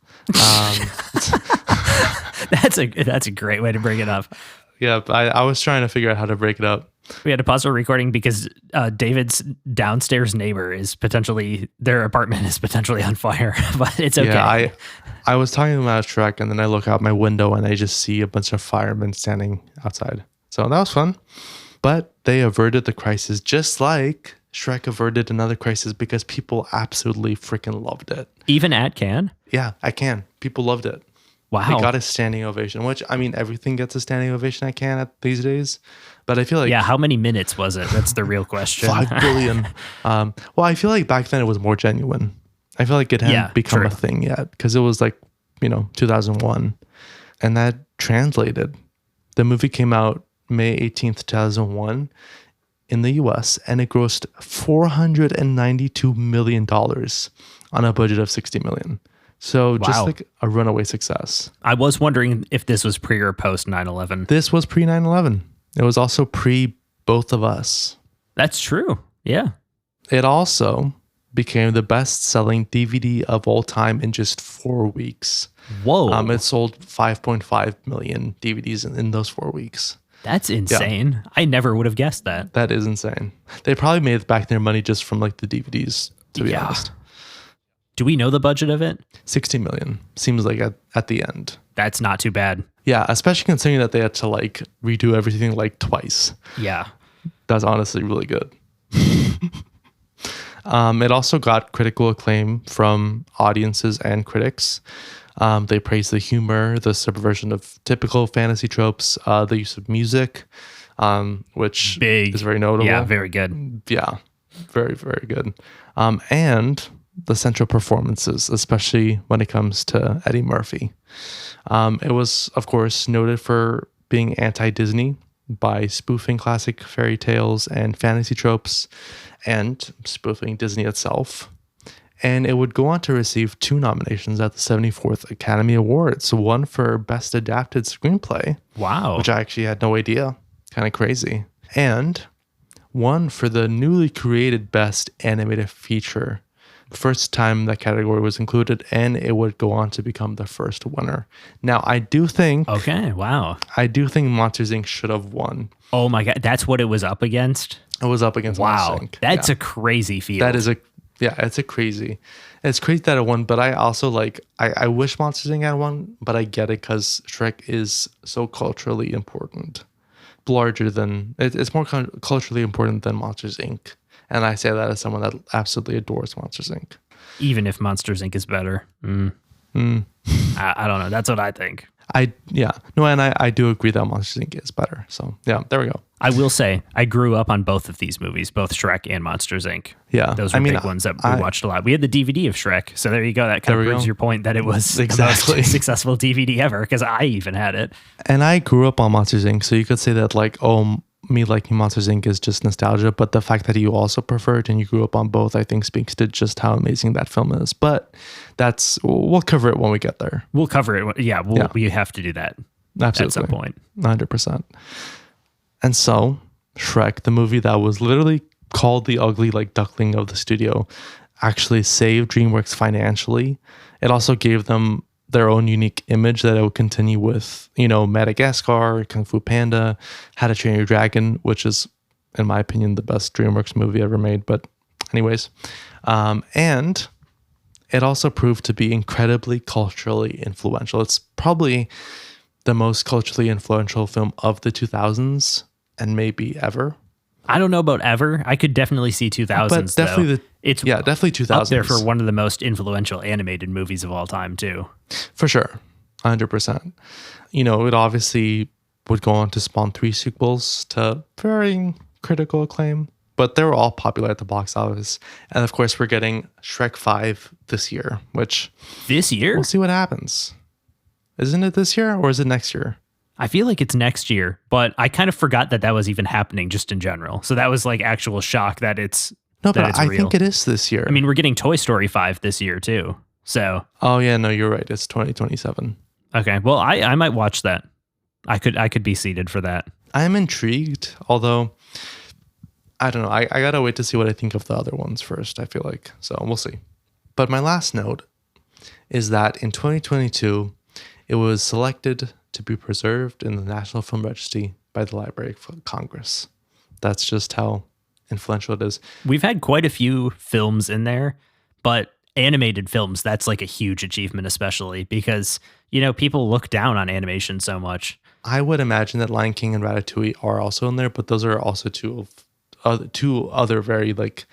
That's a great way to bring it up. Yeah, I was trying to figure out how to break it up. We had to pause our recording because David's downstairs neighbor their apartment is potentially on fire, but it's okay. Yeah, I was talking about Shrek, and then I look out my window and I just see a bunch of firemen standing outside. So that was fun. But they averted the crisis just like Shrek averted another crisis because people absolutely freaking loved it. Even at Cannes? Yeah, I can. People loved it. Wow. They got a standing ovation, which, I mean, everything gets a standing ovation at Cannes these days. But I feel like... Yeah, how many minutes was it? That's the real question. 5 billion. Well, I feel like back then it was more genuine. I feel like it hadn't become a thing yet because it was like, 2001. And that translated. The movie came out May 18th, 2001 in the US, and it grossed $492 million on a budget of $60 million. So just Wow. like a runaway success. I was wondering if this was pre or post 9/11. This was pre 9/11. It was also pre Both of Us. That's true. Yeah. It also became the best-selling DVD of all time in just 4 weeks. Whoa. It sold 5.5 million DVDs in those 4 weeks. That's insane. I never would have guessed that. That is insane. They probably made back their money just from like the DVDs, to be honest. Do we know the budget of it? 60 million seems like at the end. That's not too bad. Yeah, especially considering that they had to like redo everything like twice. Yeah. That's honestly really good. It also got critical acclaim from audiences and critics. They praised the humor, the subversion of typical fantasy tropes, the use of music, which is very notable. Yeah, very good. Yeah, very, very good. And the central performances, especially when it comes to Eddie Murphy. It was, of course, noted for being anti-Disney by spoofing classic fairy tales and fantasy tropes and spoofing Disney itself. And it would go on to receive 2 nominations at the 74th Academy Awards, one for Best Adapted Screenplay. Wow. Which I actually had no idea. Kind of crazy. And one for the newly created Best Animated Feature. First time that category was included, and it would go on to become the first winner. Now, I do think... Okay, wow. I do think Monsters, Inc. should have won. Oh my God, that's what it was up against? It was up against Monsters, Inc. That's a crazy field. That is it's crazy that it won, but I also like, I wish Monsters, Inc. had won, but I get it because Shrek is so culturally important. It's more culturally important than Monsters, Inc. And I say that as someone that absolutely adores Monsters, Inc. Even if Monsters, Inc. is better. I don't know. That's what I think. I do agree that Monsters, Inc. is better. So yeah, there we go. I will say, I grew up on both of these movies, both Shrek and Monsters, Inc. Yeah. Those were big ones that we watched a lot. We had the DVD of Shrek. So there you go. That kind of proves your point that it was the most successful DVD ever, because I even had it. And I grew up on Monsters, Inc. So you could say that like, me liking Monsters, Inc. is just nostalgia, but the fact that you also prefer it and you grew up on both, I think speaks to just how amazing that film is. But we'll cover it when we get there. We'll cover it. Yeah, we have to do that. Absolutely. At some point. 100%. And so Shrek, the movie that was literally called the ugly like duckling of the studio, actually saved DreamWorks financially. It also gave them their own unique image that it would continue with, Madagascar, Kung Fu Panda, How to Train Your Dragon, which is, in my opinion, the best DreamWorks movie ever made. But anyways, and it also proved to be incredibly culturally influential. It's probably the most culturally influential film of the 2000s and maybe ever. I don't know about ever. I could definitely see 2000s, but definitely though. Definitely 2000s. Up there for one of the most influential animated movies of all time, too. For sure. 100%. It obviously would go on to spawn 3 sequels to varying critical acclaim, but they were all popular at the box office. And of course, we're getting Shrek 5 this year, which... This year? We'll see what happens. Isn't it this year or is it next year? I feel like it's next year, but I kind of forgot that was even happening just in general. So that was like actual shock that it's No, but it's I real. think it is this year. I mean, we're getting Toy Story 5 this year too. So. Oh yeah, no, you're right. It's 2027. Okay, well, I might watch that. I could be seated for that. I'm intrigued, although I don't know. I gotta wait to see what I think of the other ones first. I feel like so we'll see. But my last note is that in 2022, it was selected to be preserved in the National Film Registry by the Library of Congress. That's just how influential it is. We've had quite a few films in there, but animated films, that's like a huge achievement, especially because, people look down on animation so much. I would imagine that Lion King and Ratatouille are also in there, but those are also two other very like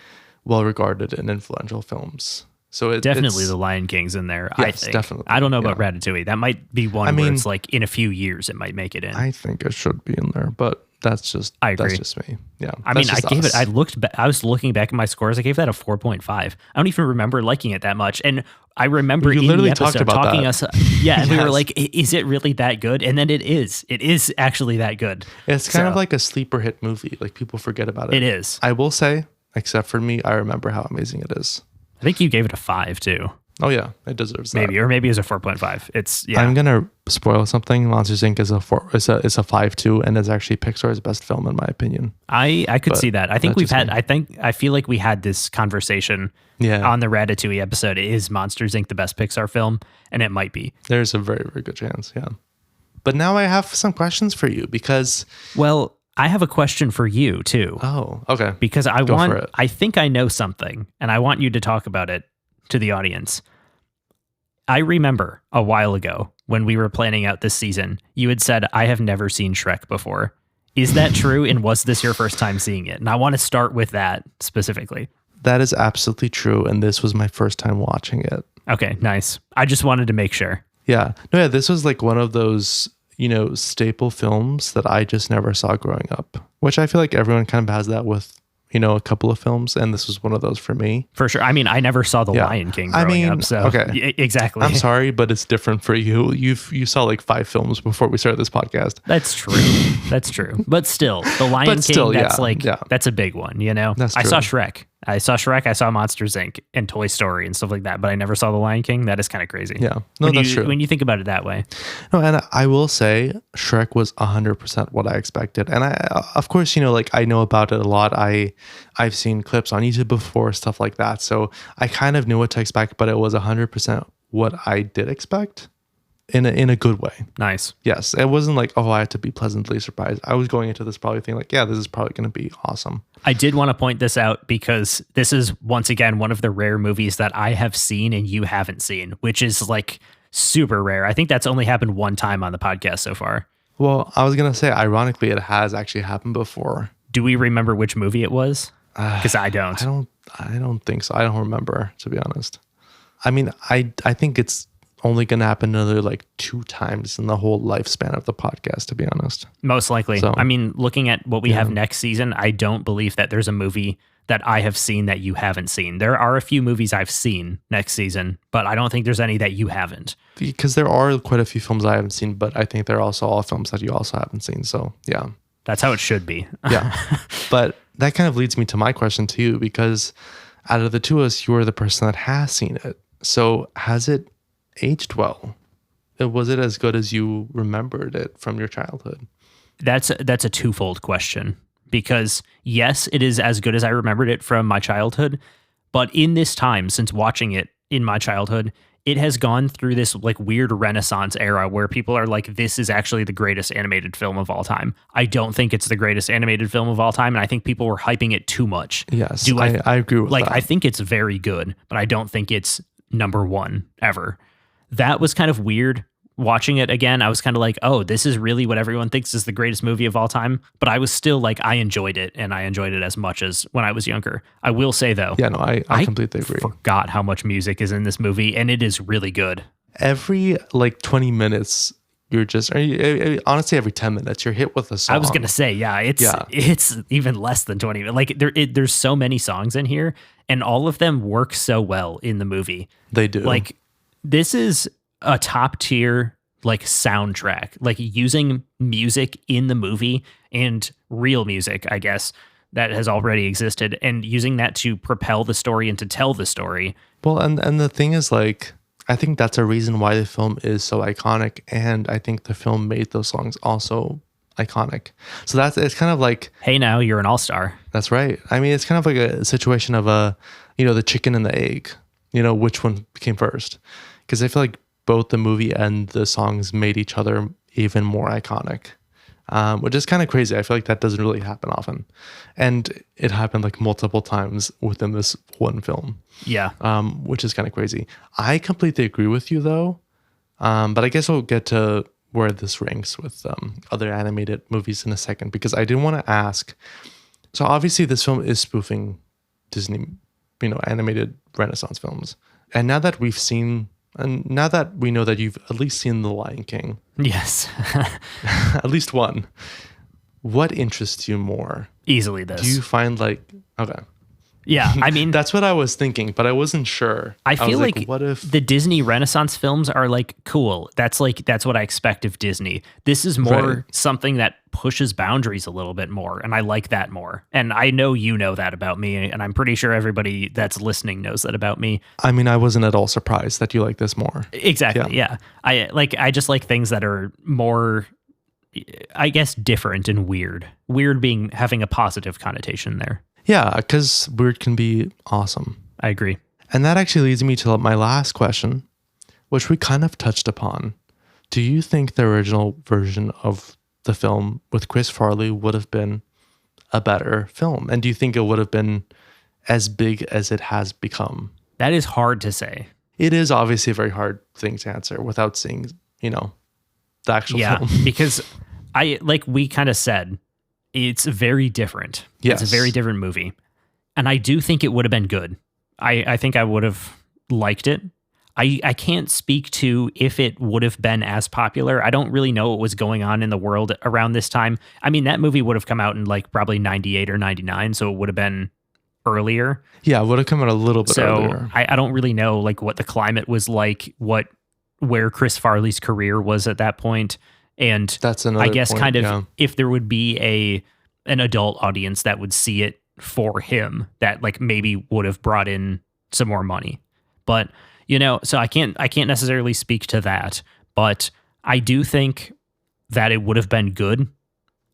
well-regarded and influential films. So definitely the Lion King's in there. Yes, I think. Definitely. I don't know about Ratatouille. That might be one where it's like in a few years it might make it in. I think it should be in there, but that's just me. Yeah. I mean, I gave it. I was looking back at my scores. I gave that a 4.5. I don't even remember liking it that much, and I remember you in literally the episode talked about talking that. us. Yeah, and Yes. we were like, "Is it really that good?" And then it is. It is actually that good. It's kind of like a sleeper hit movie. Like people forget about it. It is. I will say, except for me, I remember how amazing it is. I think you gave it a 5 too. Oh yeah, it deserves maybe, that. or maybe it's a 4.5. It's yeah. I'm gonna spoil something. Monsters Inc. is a 5.2, and it's actually Pixar's best film in my opinion. I could But see that. I think that's just me. I feel like we had this conversation Yeah, on the Ratatouille episode. Is Monsters Inc. the best Pixar film? And it might be. there's a very, very good chance. Yeah. But now I have some questions for you because Well, I have a question for you too. okay. Because Go for it. I think I know something, and I want you to talk about it to the audience. I remember a while ago when we were planning out this season, you had said, I have never seen Shrek before. Is that true? And was this your first time seeing it? And I want to start with that specifically. That is absolutely true, and this was my first time watching it. Okay, nice. I just wanted to make sure. Yeah. No, yeah, this was like one of those, staple films that I just never saw growing up, which I feel like everyone kind of has that with, a couple of films. And this was one of those for me. For sure. I mean, I never saw The Yeah. Lion King growing up. So okay. Exactly. I'm sorry, but it's different for you. You saw like 5 films before we started this podcast. That's true. That's true. But still, The Lion King, that's a big one, That's I true. saw Shrek. I saw Monsters Inc. and Toy Story and stuff like that, but I never saw The Lion King. That is kind of crazy. Yeah. No, that's true. When you think about it that way. No, and I will say Shrek was 100% what I expected. And of course, I know about it a lot. I've seen clips on YouTube before, stuff like that. So I kind of knew what to expect, but it was 100% what I did expect in a good way. Nice. Yes. It wasn't like, I had to be pleasantly surprised. I was going into this probably thinking like, yeah, this is probably going to be awesome. I did want to point this out because this is once again one of the rare movies that I have seen and you haven't seen, which is like super rare. I think that's only happened one time on the podcast so far. Well, I was going to say, ironically, it has actually happened before. Do we remember which movie it was? Because I don't. I don't think so. I don't remember, to be honest. I mean, I think it's only going to happen another like 2 times in the whole lifespan of the podcast, to be honest. Most likely. So, I mean, looking at what we have next season, I don't believe that there's a movie that I have seen that you haven't seen. There are a few movies I've seen next season, but I don't think there's any that you haven't. Because there are quite a few films I haven't seen, but I think they're also all films that you also haven't seen. So, yeah. That's how it should be. Yeah. But that kind of leads me to my question to you, because out of the two of us, you are the person that has seen it. So has it aged well? Was it as good as you remembered it from your childhood? That's a twofold question, because yes, it is as good as I remembered it from my childhood, but in this time since watching it in my childhood, it has gone through this like weird renaissance era where people are like, this is actually the greatest animated film of all time. I don't think it's the greatest animated film of all time, and I think people were hyping it too much. Yes, I agree with that. I think it's very good, but I don't think it's number one ever. That was kind of weird. Watching it again, I was kind of like, oh, this is really what everyone thinks is the greatest movie of all time. But I was still like, I enjoyed it, and I enjoyed it as much as when I was younger. I will say, though, yeah, no, I completely agree. Forgot how much music is in this movie, and it is really good. Every like 20 minutes, you're just, honestly, every 10 minutes, you're hit with a song. I was going to say, it's even less than 20. Like there's so many songs in here, and all of them work so well in the movie. They do. Like, this is a top tier like soundtrack, like using music in the movie and real music, I guess, that has already existed, and using that to propel the story and to tell the story. Well, and the thing is, like, I think that's a reason why the film is so iconic, and I think the film made those songs also iconic. So it's kind of like, hey, now you're an all-star. That's right. I mean, it's kind of like a situation of the chicken and the egg, which one came first? Because I feel like both the movie and the songs made each other even more iconic, which is kind of crazy. I feel like that doesn't really happen often. And it happened like multiple times within this one film. Yeah. Which is kind of crazy. I completely agree with you, though. But I guess we'll get to where this ranks with other animated movies in a second, because I did want to ask. So obviously this film is spoofing Disney, animated Renaissance films. And now that now that we know that you've at least seen The Lion King. Yes. At least one. What interests you more? Easily this. Do you find like, okay. Yeah, I mean, That's what I was thinking, but I wasn't sure. I feel was like what if the Disney Renaissance films are like cool. That's what I expect of Disney. This is more Right. something that pushes boundaries a little bit more, and I like that more. And I know you know that about me, and I'm pretty sure everybody that's listening knows that about me. I mean, I wasn't at all surprised that you like this more. Exactly. Yeah. I just like things that are more, I guess, different and weird. Weird being having a positive connotation there. Yeah, because weird can be awesome. I agree. And that actually leads me to my last question, which we kind of touched upon. Do you think the original version of the film with Chris Farley would have been a better film? And do you think it would have been as big as it has become? That is hard to say. It is obviously a very hard thing to answer without seeing, the actual film. Because like we kind of said, it's very different. Yes. It's a very different movie. And I do think it would have been good. I think I would have liked it. I can't speak to if it would have been as popular. I don't really know what was going on in the world around this time. I mean, that movie would have come out in like probably 98 or 99, so it would have been earlier. Yeah, it would have come out a little bit earlier. I don't really know like what the climate was like, where Chris Farley's career was at that point. And That's another I guess point, kind of yeah. if there would be an adult audience that would see it for him, that like maybe would have brought in some more money. But so I can't necessarily speak to that, but I do think that it would have been good.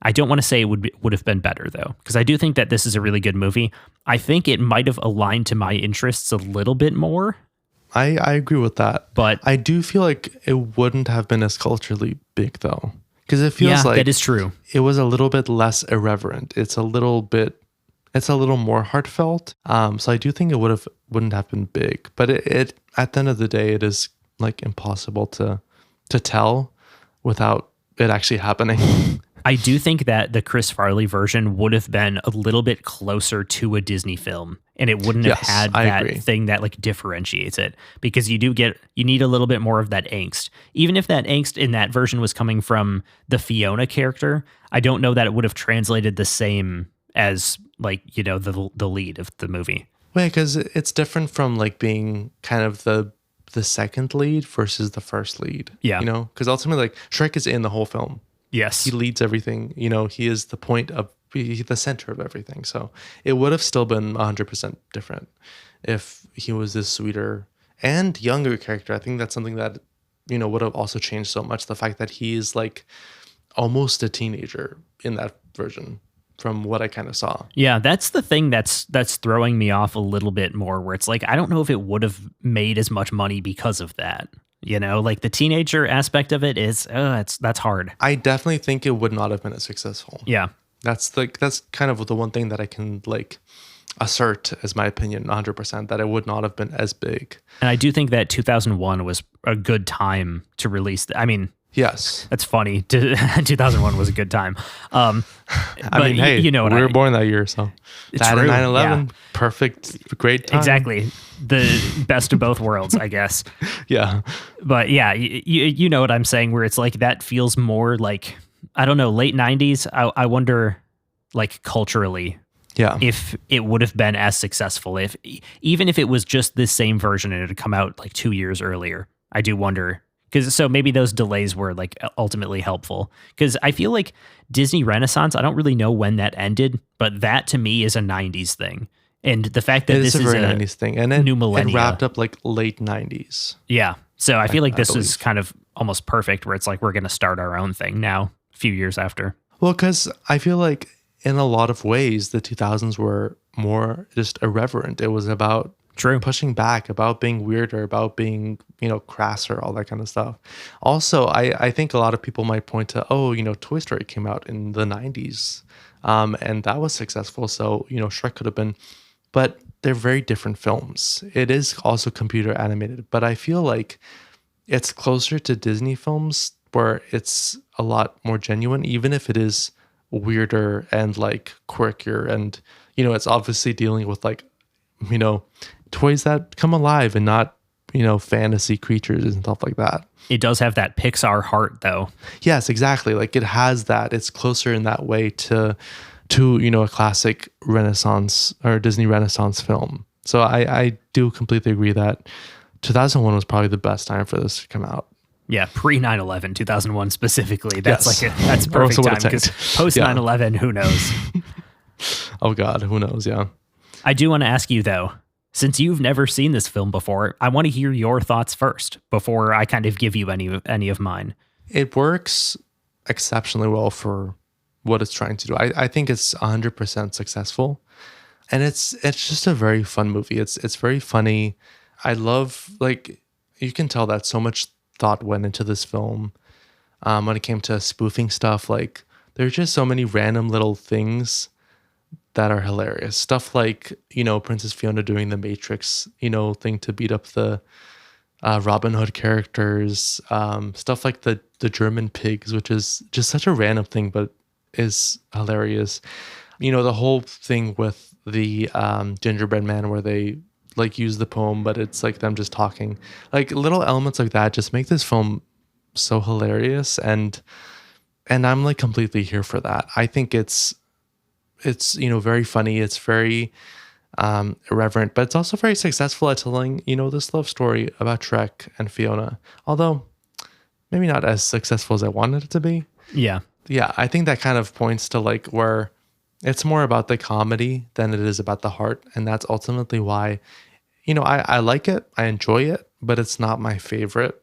I don't want to say it would have been better though, because I do think that this is a really good movie. I think it might have aligned to my interests a little bit more. I agree with that. But I do feel like it wouldn't have been as culturally big though. Because it feels like that is true. It was a little bit less irreverent. It's a little more heartfelt. So I do think it wouldn't have been big. But it at the end of the day, it is like impossible to tell without it actually happening. I do think that the Chris Farley version would have been a little bit closer to a Disney film, and it wouldn't have had that thing that like differentiates it, because you need a little bit more of that angst. Even if that angst in that version was coming from the Fiona character, I don't know that it would have translated the same as like, the lead of the movie. Wait, because it's different from like being kind of the second lead versus the first lead. Yeah. Because ultimately like Shrek is in the whole film. Yes. He leads everything. He is the center of everything. So it would have still been 100% different if he was this sweeter and younger character. I think that's something that, would have also changed so much. The fact that he is like almost a teenager in that version from what I kind of saw. Yeah, that's the thing that's throwing me off a little bit more, where it's like, I don't know if it would have made as much money because of that. Like the teenager aspect of it is, that's hard. I definitely think it would not have been as successful. Yeah. That's kind of the one thing that I can like assert as my opinion 100%, that it would not have been as big. And I do think that 2001 was a good time to release. I mean, yes, that's funny. 2001 was a good time. I mean, hey, we were born that year, so that and 9/11, perfect, great time. Exactly, the best of both worlds, I guess. Yeah, but yeah, you know what I'm saying, where it's like that feels more like, I don't know, late 90s. I wonder, like culturally, if it would have been as successful even if it was just this same version and it had come out like 2 years earlier. I do wonder. So maybe those delays were like ultimately helpful, because I feel like Disney Renaissance, I don't really know when that ended, but that to me is a 90s thing. And the fact that this is a very 90s thing, and then new millennia, it wrapped up like late 90s. Yeah. So I feel like this is kind of almost perfect, where it's like we're going to start our own thing now, a few years after. Well, because I feel like in a lot of ways, the 2000s were more just irreverent. It was about pushing back, about being weirder, about being, crasser, all that kind of stuff. Also, I think a lot of people might point to, Toy Story came out in the 90s, and that was successful. So, Shrek could have been, but they're very different films. It is also computer animated, but I feel like it's closer to Disney films, where it's a lot more genuine, even if it is weirder and like quirkier. And, it's obviously dealing with like, toys that come alive and not, fantasy creatures and stuff like that. It does have that Pixar heart though. Yes, exactly. Like it has that. It's closer in that way to to, you know, a classic Renaissance or Disney Renaissance film. So I do completely agree that 2001 was probably the best time for this to come out. Yeah, pre 9/11, 2001 specifically. That's Yes. that's perfect Also what time it because takes. post Yeah. 9/11, who knows? Oh God, who knows? Yeah. I do want to ask you though, since you've never seen this film before, I want to hear your thoughts first before I kind of give you any of mine. It works exceptionally well for what it's trying to do. I think it's 100% successful, and it's just a very fun movie. It's very funny. I love, like, you can tell that so much thought went into this film. When it came to spoofing stuff, like there's just so many random little things that are hilarious. Stuff like, you know, Princess Fiona doing the Matrix, you know, thing to beat up the Robin Hood characters. Stuff like the German pigs, which is just such a random thing, but is hilarious. You know, the whole thing with the gingerbread man where they like use the poem, but it's like them just talking. Like little elements like that just make this film so hilarious, and I'm like completely here for that. I think it's you know, very funny. It's very irreverent, but it's also very successful at telling, you know, this love story about Shrek and Fiona. Although maybe not as successful as I wanted it to be. Yeah. Yeah, I think that kind of points to like where it's more about the comedy than it is about the heart, and that's ultimately why, you know, I like it, I enjoy it, but it's not my favorite.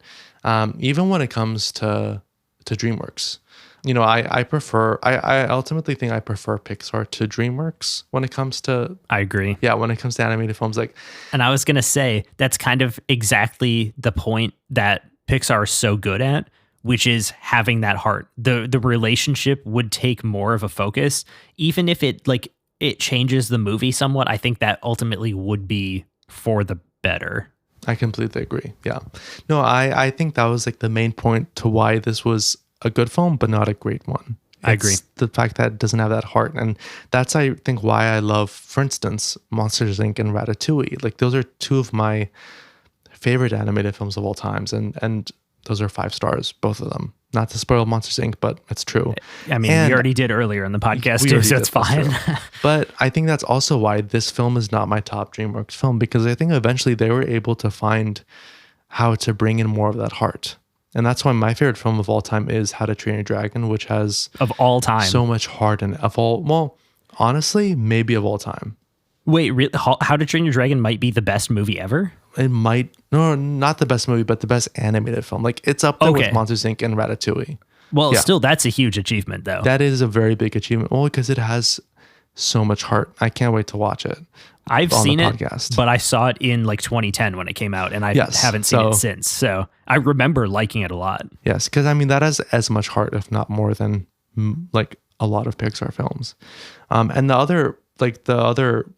Even when it comes to DreamWorks. You know, I ultimately think I prefer Pixar to DreamWorks when it comes to... I agree. Yeah, when it comes to animated films. Like, And I was going to say, that's kind of exactly the point that Pixar is so good at, which is having that heart. The relationship would take more of a focus, even if it changes the movie somewhat. I think that ultimately would be for the better. I completely agree. Yeah. No, I think that was like the main point to why this was a good film, but not a great one. I agree. The fact that it doesn't have that heart. And that's, I think, why I love, for instance, Monsters, Inc. and Ratatouille. Like, those are two of my favorite animated films of all times. And those are 5 stars, both of them. Not to spoil Monsters, Inc., but it's true. I mean, we already did earlier in the podcast, We too, already so did, it's that's fine. true. But I think that's also why this film is not my top DreamWorks film, because I think eventually they were able to find how to bring in more of that heart. And that's why my favorite film of all time is How to Train Your Dragon, which has Of all time. so much heart in it. Well, honestly, maybe of all time. Wait, really? How to Train Your Dragon might be the best movie ever? It might, no, not the best movie, but the best animated film. Like, it's up there Okay. with Monsters, Inc. and Ratatouille. Well, Yeah. still, that's a huge achievement, though. That is a very big achievement. Well, because it has so much heart. I can't wait to watch it. I've on the seen it, podcast. but I saw it in like 2010 when it came out, and I Yes, haven't seen so- it since. So I remember liking it a lot. Yes, because I mean, that has as much heart, if not more, than like a lot of Pixar films. And the other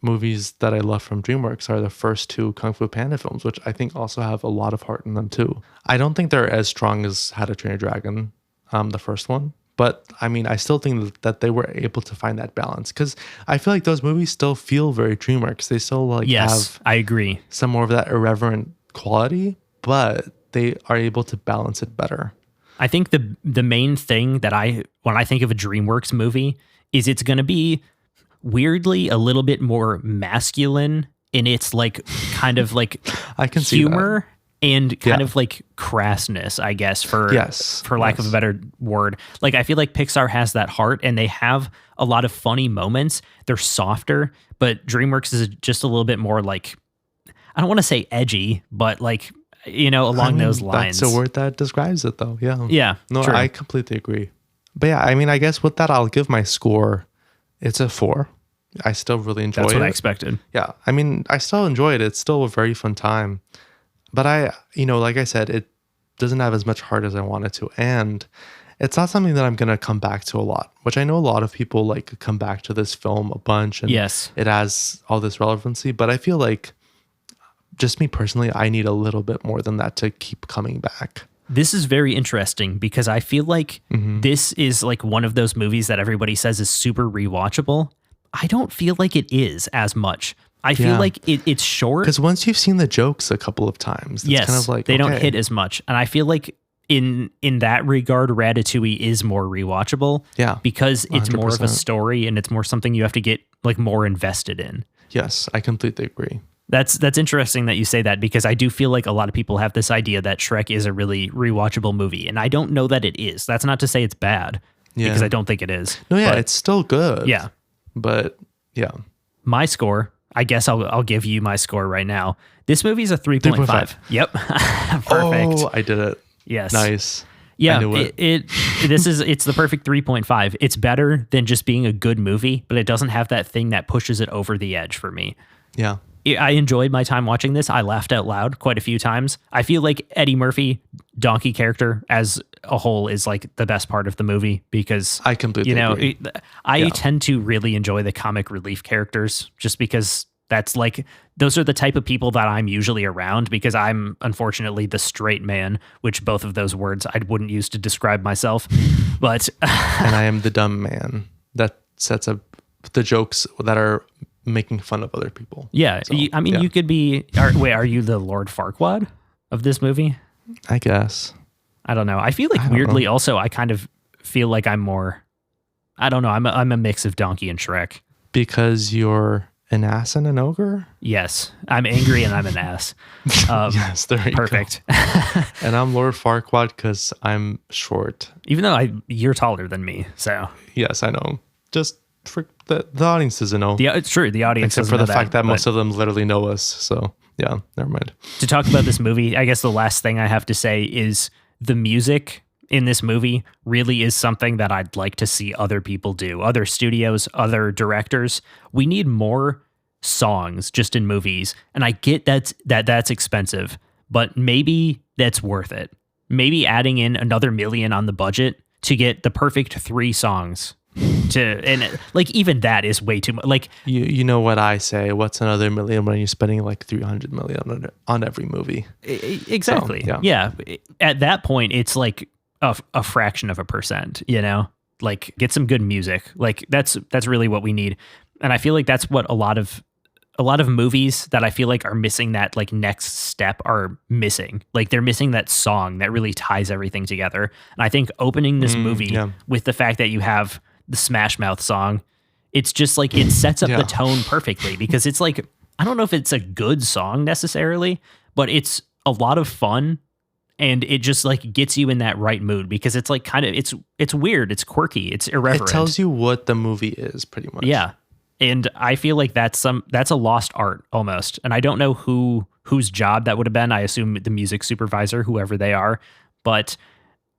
movies that I love from DreamWorks are the first 2 Kung Fu Panda films, which I think also have a lot of heart in them too. I don't think they're as strong as How to Train Your Dragon, the first one. But I mean, I still think that they were able to find that balance, because I feel like those movies still feel very DreamWorks. They still like Yes, have I agree. some more of that irreverent quality, but they are able to balance it better. I think the main thing that when I think of a DreamWorks movie is it's going to be weirdly a little bit more masculine in its like kind of like I can see humor and kind Yeah. of like crassness, I guess, for lack of a yes. better word. Like, I feel like Pixar has that heart, and they have a lot of funny moments. They're softer, but DreamWorks is just a little bit more like, I don't want to say edgy, but like, you know, along those lines. That's a word that describes it, though. Yeah. Yeah, No, true. I completely agree. But yeah, I mean, I guess with that, I'll give my score. It's a 4. I still really enjoy That's it. what I expected. Yeah. I mean, I still enjoy it. It's still a very fun time. But like I said, it doesn't have as much heart as I want it to. And it's not something that I'm going to come back to a lot, which I know a lot of people like come back to this film a bunch. And Yes. it has all this relevancy. But I feel like, just me personally, I need a little bit more than that to keep coming back. This is very interesting because I feel like Mm-hmm. this is like one of those movies that everybody says is super rewatchable. I don't feel like it is as much. I feel Yeah. like it's short. Because once you've seen the jokes a couple of times, it's Yes, kind of like, they don't okay. hit as much. And I feel like in that regard, Ratatouille is more rewatchable. Yeah, because it's more of a 100%. story and it's more something you have to get like more invested in. Yes, I completely agree. That's interesting that you say that, because I do feel like a lot of people have this idea that Shrek is a really rewatchable movie, and I don't know that it is. That's not to say it's bad, Yeah. because I don't think it is. No, yeah, But, it's still good. yeah. But yeah. My score, I guess I'll give you my score right now. This movie is a 3.5. 3.5. Yep. Perfect. Oh, I did it. Yes. Nice. Yeah, I knew it. it's the perfect 3.5. It's better than just being a good movie, but it doesn't have that thing that pushes it over the edge for me. Yeah. I enjoyed my time watching this. I laughed out loud quite a few times. I feel like Eddie Murphy, donkey character as a whole, is like the best part of the movie, because I completely agree. I tend to really enjoy the comic relief characters, just because that's like, those are the type of people that I'm usually around, because I'm unfortunately the straight man, which both of those words I wouldn't use to describe myself. But And I am the dumb man that sets up the jokes that are making fun of other people. yeah, So, you could be, are you the Lord Farquaad of this movie? I guess. I don't know. I feel like I don't weirdly know. also I kind of feel like I'm more, I don't know. I'm a mix of Donkey and Shrek. Because you're an ass and an ogre? Yes, I'm angry and I'm an ass. Yes, there you Perfect. go. And I'm Lord Farquaad because I'm short. Even though you're taller than me, so Yes, I know. Just for the audience doesn't know. it's true. The audience Except doesn't for know the fact that but most of them literally know us. So yeah, never mind. to talk about this movie, I guess the last thing I have to say is the music in this movie really is something that I'd like to see other people do, other studios, other directors. We need more songs just in movies, and I get that's expensive, but maybe that's worth it. Maybe adding in another $1 million on the budget to get the perfect 3 songs. Like even that is way too much. Like, You know what I say? What's another $1 million when you're spending like $300 million on every movie? exactly. So, yeah. At that point, it's like a fraction of a percent, you know, like get some good music. Like that's really what we need. And I feel like that's what a lot of movies that I feel like are missing that like next step are missing. Like they're missing that song that really ties everything together. And I think opening this movie yeah. with the fact that you have the Smash Mouth song, it's just like it sets up Yeah. the tone perfectly, because it's like, I don't know if it's a good song necessarily, but it's a lot of fun, and it just like gets you in that right mood, because it's like kind of it's weird, it's quirky, it's irreverent. It tells you what the movie is pretty much. Yeah. And I feel like that's a lost art almost. And I don't know whose job that would have been. I assume the music supervisor, whoever they are, but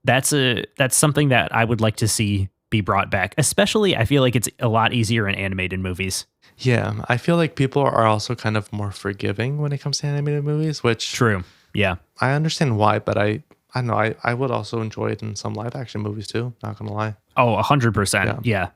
that's something that I would like to see be brought back. Especially, I feel like it's a lot easier in animated movies. Yeah. I feel like people are also kind of more forgiving when it comes to animated movies, which True. Yeah. I understand why, but I don't know. I would also enjoy it in some live action movies too. Not gonna lie. Oh, 100%. Yeah.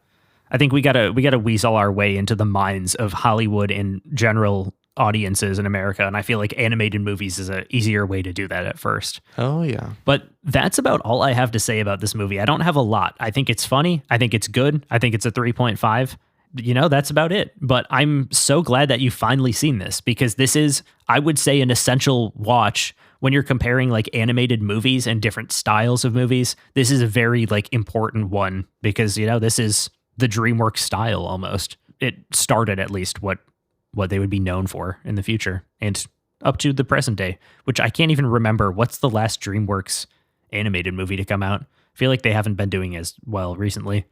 I think we gotta weasel our way into the minds of Hollywood and general audiences in America, and I feel like animated movies is an easier way to do that at first. Oh yeah. But that's about all I have to say about this movie. I don't have a lot. I think it's funny. I think it's good. I think it's a 3.5. You know, that's about it. But I'm so glad that you've finally seen this, because this is, I would say, an essential watch when you're comparing like animated movies and different styles of movies. This is a very like important one, because, you know, this is the DreamWorks style almost. It started at least what they would be known for in the future and up to the present day, which I can't even remember. What's the last DreamWorks animated movie to come out? I feel like they haven't been doing as well recently.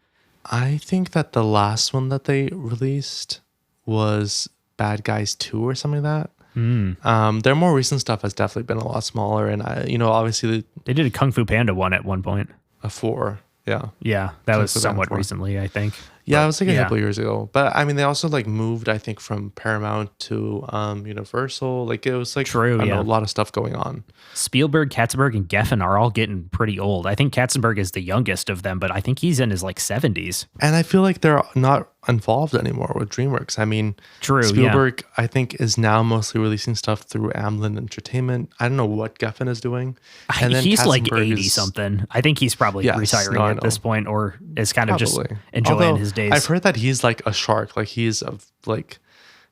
I think that the last one that they released was Bad Guys 2 or something like that. Their more recent stuff has definitely been a lot smaller, and obviously They did a Kung Fu Panda one at one point. a 4. Yeah. Yeah, that was Fu Panda somewhat 4. recently, I think. Yeah, But, it was like a couple years ago. But I mean, they also like moved, I think, from Paramount to Universal. Like it was like True, I don't yeah. know, a lot of stuff going on. Spielberg, Katzenberg, and Geffen are all getting pretty old. I think Katzenberg is the youngest of them, but I think he's in his like 70s. And I feel like they're not involved anymore with DreamWorks. I mean, True, Spielberg, I think, is now mostly releasing stuff through Amblin Entertainment. I don't know what Geffen is doing. And then He's like Katzenberg 80 something. I think he's probably Yes, retiring no, I at this know. point, or is kind of just Probably. enjoying Although, his days. I've heard that he's like a shark. Like he's like,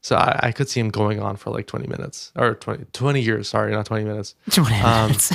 so I could see him going on for like 20 minutes or 20 years. Sorry, not 20 minutes. 20 minutes.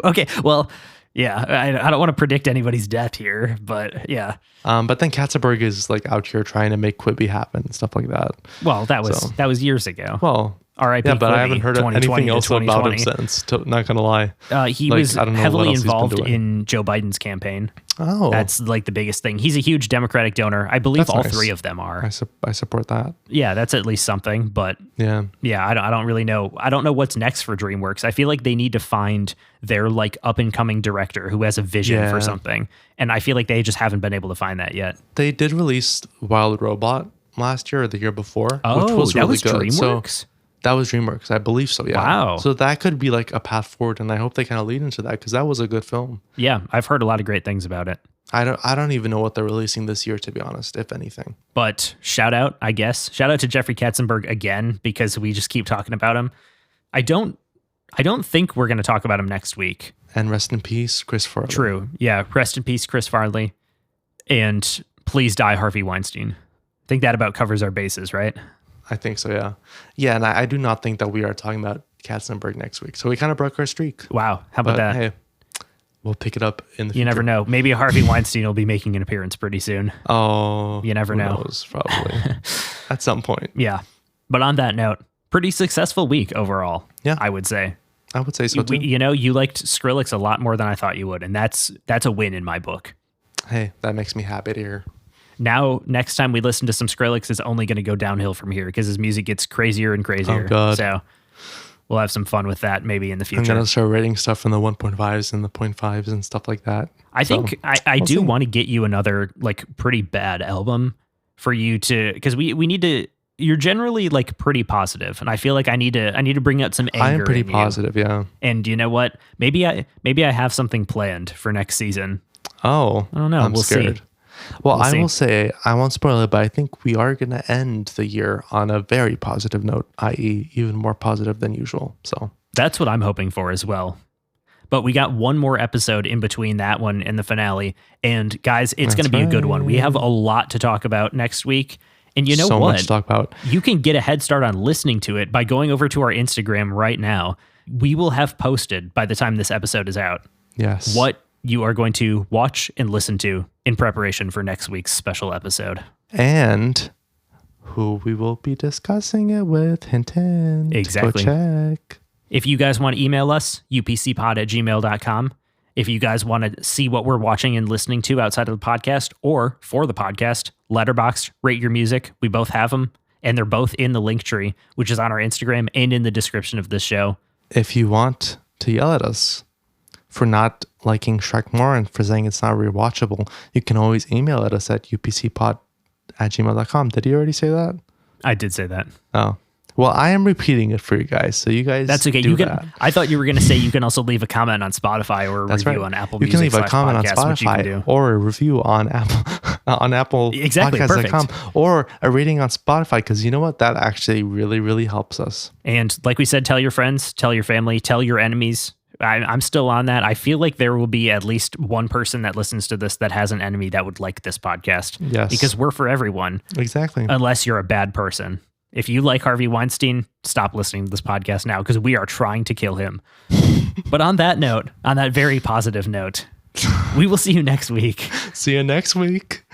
Okay, well, yeah, I don't want to predict anybody's death here, but yeah. But then Katzenberg is like out here trying to make Quibi happen and stuff like that. Well, that was years ago. Well, R.I.P. yeah, but Quibi, I haven't heard anything else about him 2020. since. Not gonna lie. He Like, was I don't know heavily what else he's been involved doing. in Joe Biden's campaign. Oh, That's like the biggest thing. He's a huge Democratic donor. I believe That's all nice. three of them are. I support that. Yeah, that's at least something. But Yeah. yeah, I don't really know. I don't know what's next for DreamWorks. I feel like they need to find their like up and coming director who has a vision Yeah. for something, and I feel like they just haven't been able to find that yet. They did release Wild Robot last year or the year before, Oh, which was that really was good. DreamWorks. So that was DreamWorks, I believe so. Yeah. Wow. So that could be like a path forward, and I hope they kind of lead into that because that was a good film. Yeah, I've heard a lot of great things about it. I don't even know what they're releasing this year, to be honest, if anything. But shout out to Jeffrey Katzenberg again, because we just keep talking about him. I don't think we're going to talk about him next week. And rest in peace, Chris Farley. True. Yeah. Rest in peace, Chris Farley. And please die, Harvey Weinstein. I think that about covers our bases, right? I think so, yeah. Yeah, and I do not think that we are talking about Katzenberg next week. So we kind of broke our streak. Wow. How about But that? hey, we'll pick it up in the You future. never know. Maybe Harvey Weinstein will be making an appearance pretty soon. Oh, You never who know. knows, probably. At some point. Yeah. But on that note, pretty successful week overall. Yeah. I would say. I would say so too. You liked Skrillex a lot more than I thought you would. And that's a win in my book. Hey, that makes me happy to hear. Now, next time we listen to some Skrillex, it's only going to go downhill from here because his music gets crazier and crazier. Oh, God. So we'll have some fun with that maybe in the I'm future. going to start rating stuff from the 1.5s and the 0.5s and stuff like that. I think I do see. want to get you another like pretty bad album for you to, because we need to. You're generally like pretty positive, and I feel like I need to bring out some anger. I am pretty in you. positive, yeah. And you know what? Maybe I have something planned for next season. Oh, I don't know. I'm We'll scared. see. Well, We'll I see. will say, I won't spoil it, but I think we are going to end the year on a very positive note, i.e. even more positive than usual. So That's what I'm hoping for as well. But we got one more episode in between that one and the finale. And guys, it's going to be a good one. We have a lot to talk about next week. And you know so what? much to talk about. You can get a head start on listening to it by going over to our Instagram right now. We will have posted by the time this episode is out Yes. what you are going to watch and listen to in preparation for next week's special episode. And who we will be discussing it with. Hint, hint. Exactly. Go check. If you guys want to email us, upcpod@gmail.com. If you guys want to see what we're watching and listening to outside of the podcast or for the podcast, Letterboxd, Rate Your Music. We both have them, and they're both in the link tree, which is on our Instagram and in the description of this show. If you want to yell at us for not liking Shrek more and for saying it's not rewatchable, you can always email at us at upcpod@gmail.com. Did you already say that? I did say that. Oh. Well, I am repeating it for you guys, so you guys That's okay. do You can. that. I thought you were going to say you can also leave a comment on Spotify or a That's review right. on Apple You can Music leave a comment on /podcast, which you can Spotify do. or a review on Apple on Apple Exactly, Podcasts.com perfect. or a rating on Spotify, because you know what? That actually really, really helps us. And like we said, tell your friends, tell your family, tell your enemies. I'm still on that. I feel like there will be at least one person that listens to this that has an enemy that would like this podcast. Yes. Because we're for everyone, Exactly. unless you're a bad person. If you like Harvey Weinstein, stop listening to this podcast now because we are trying to kill him. But on that note, on that very positive note, we will see you next week. See you next week.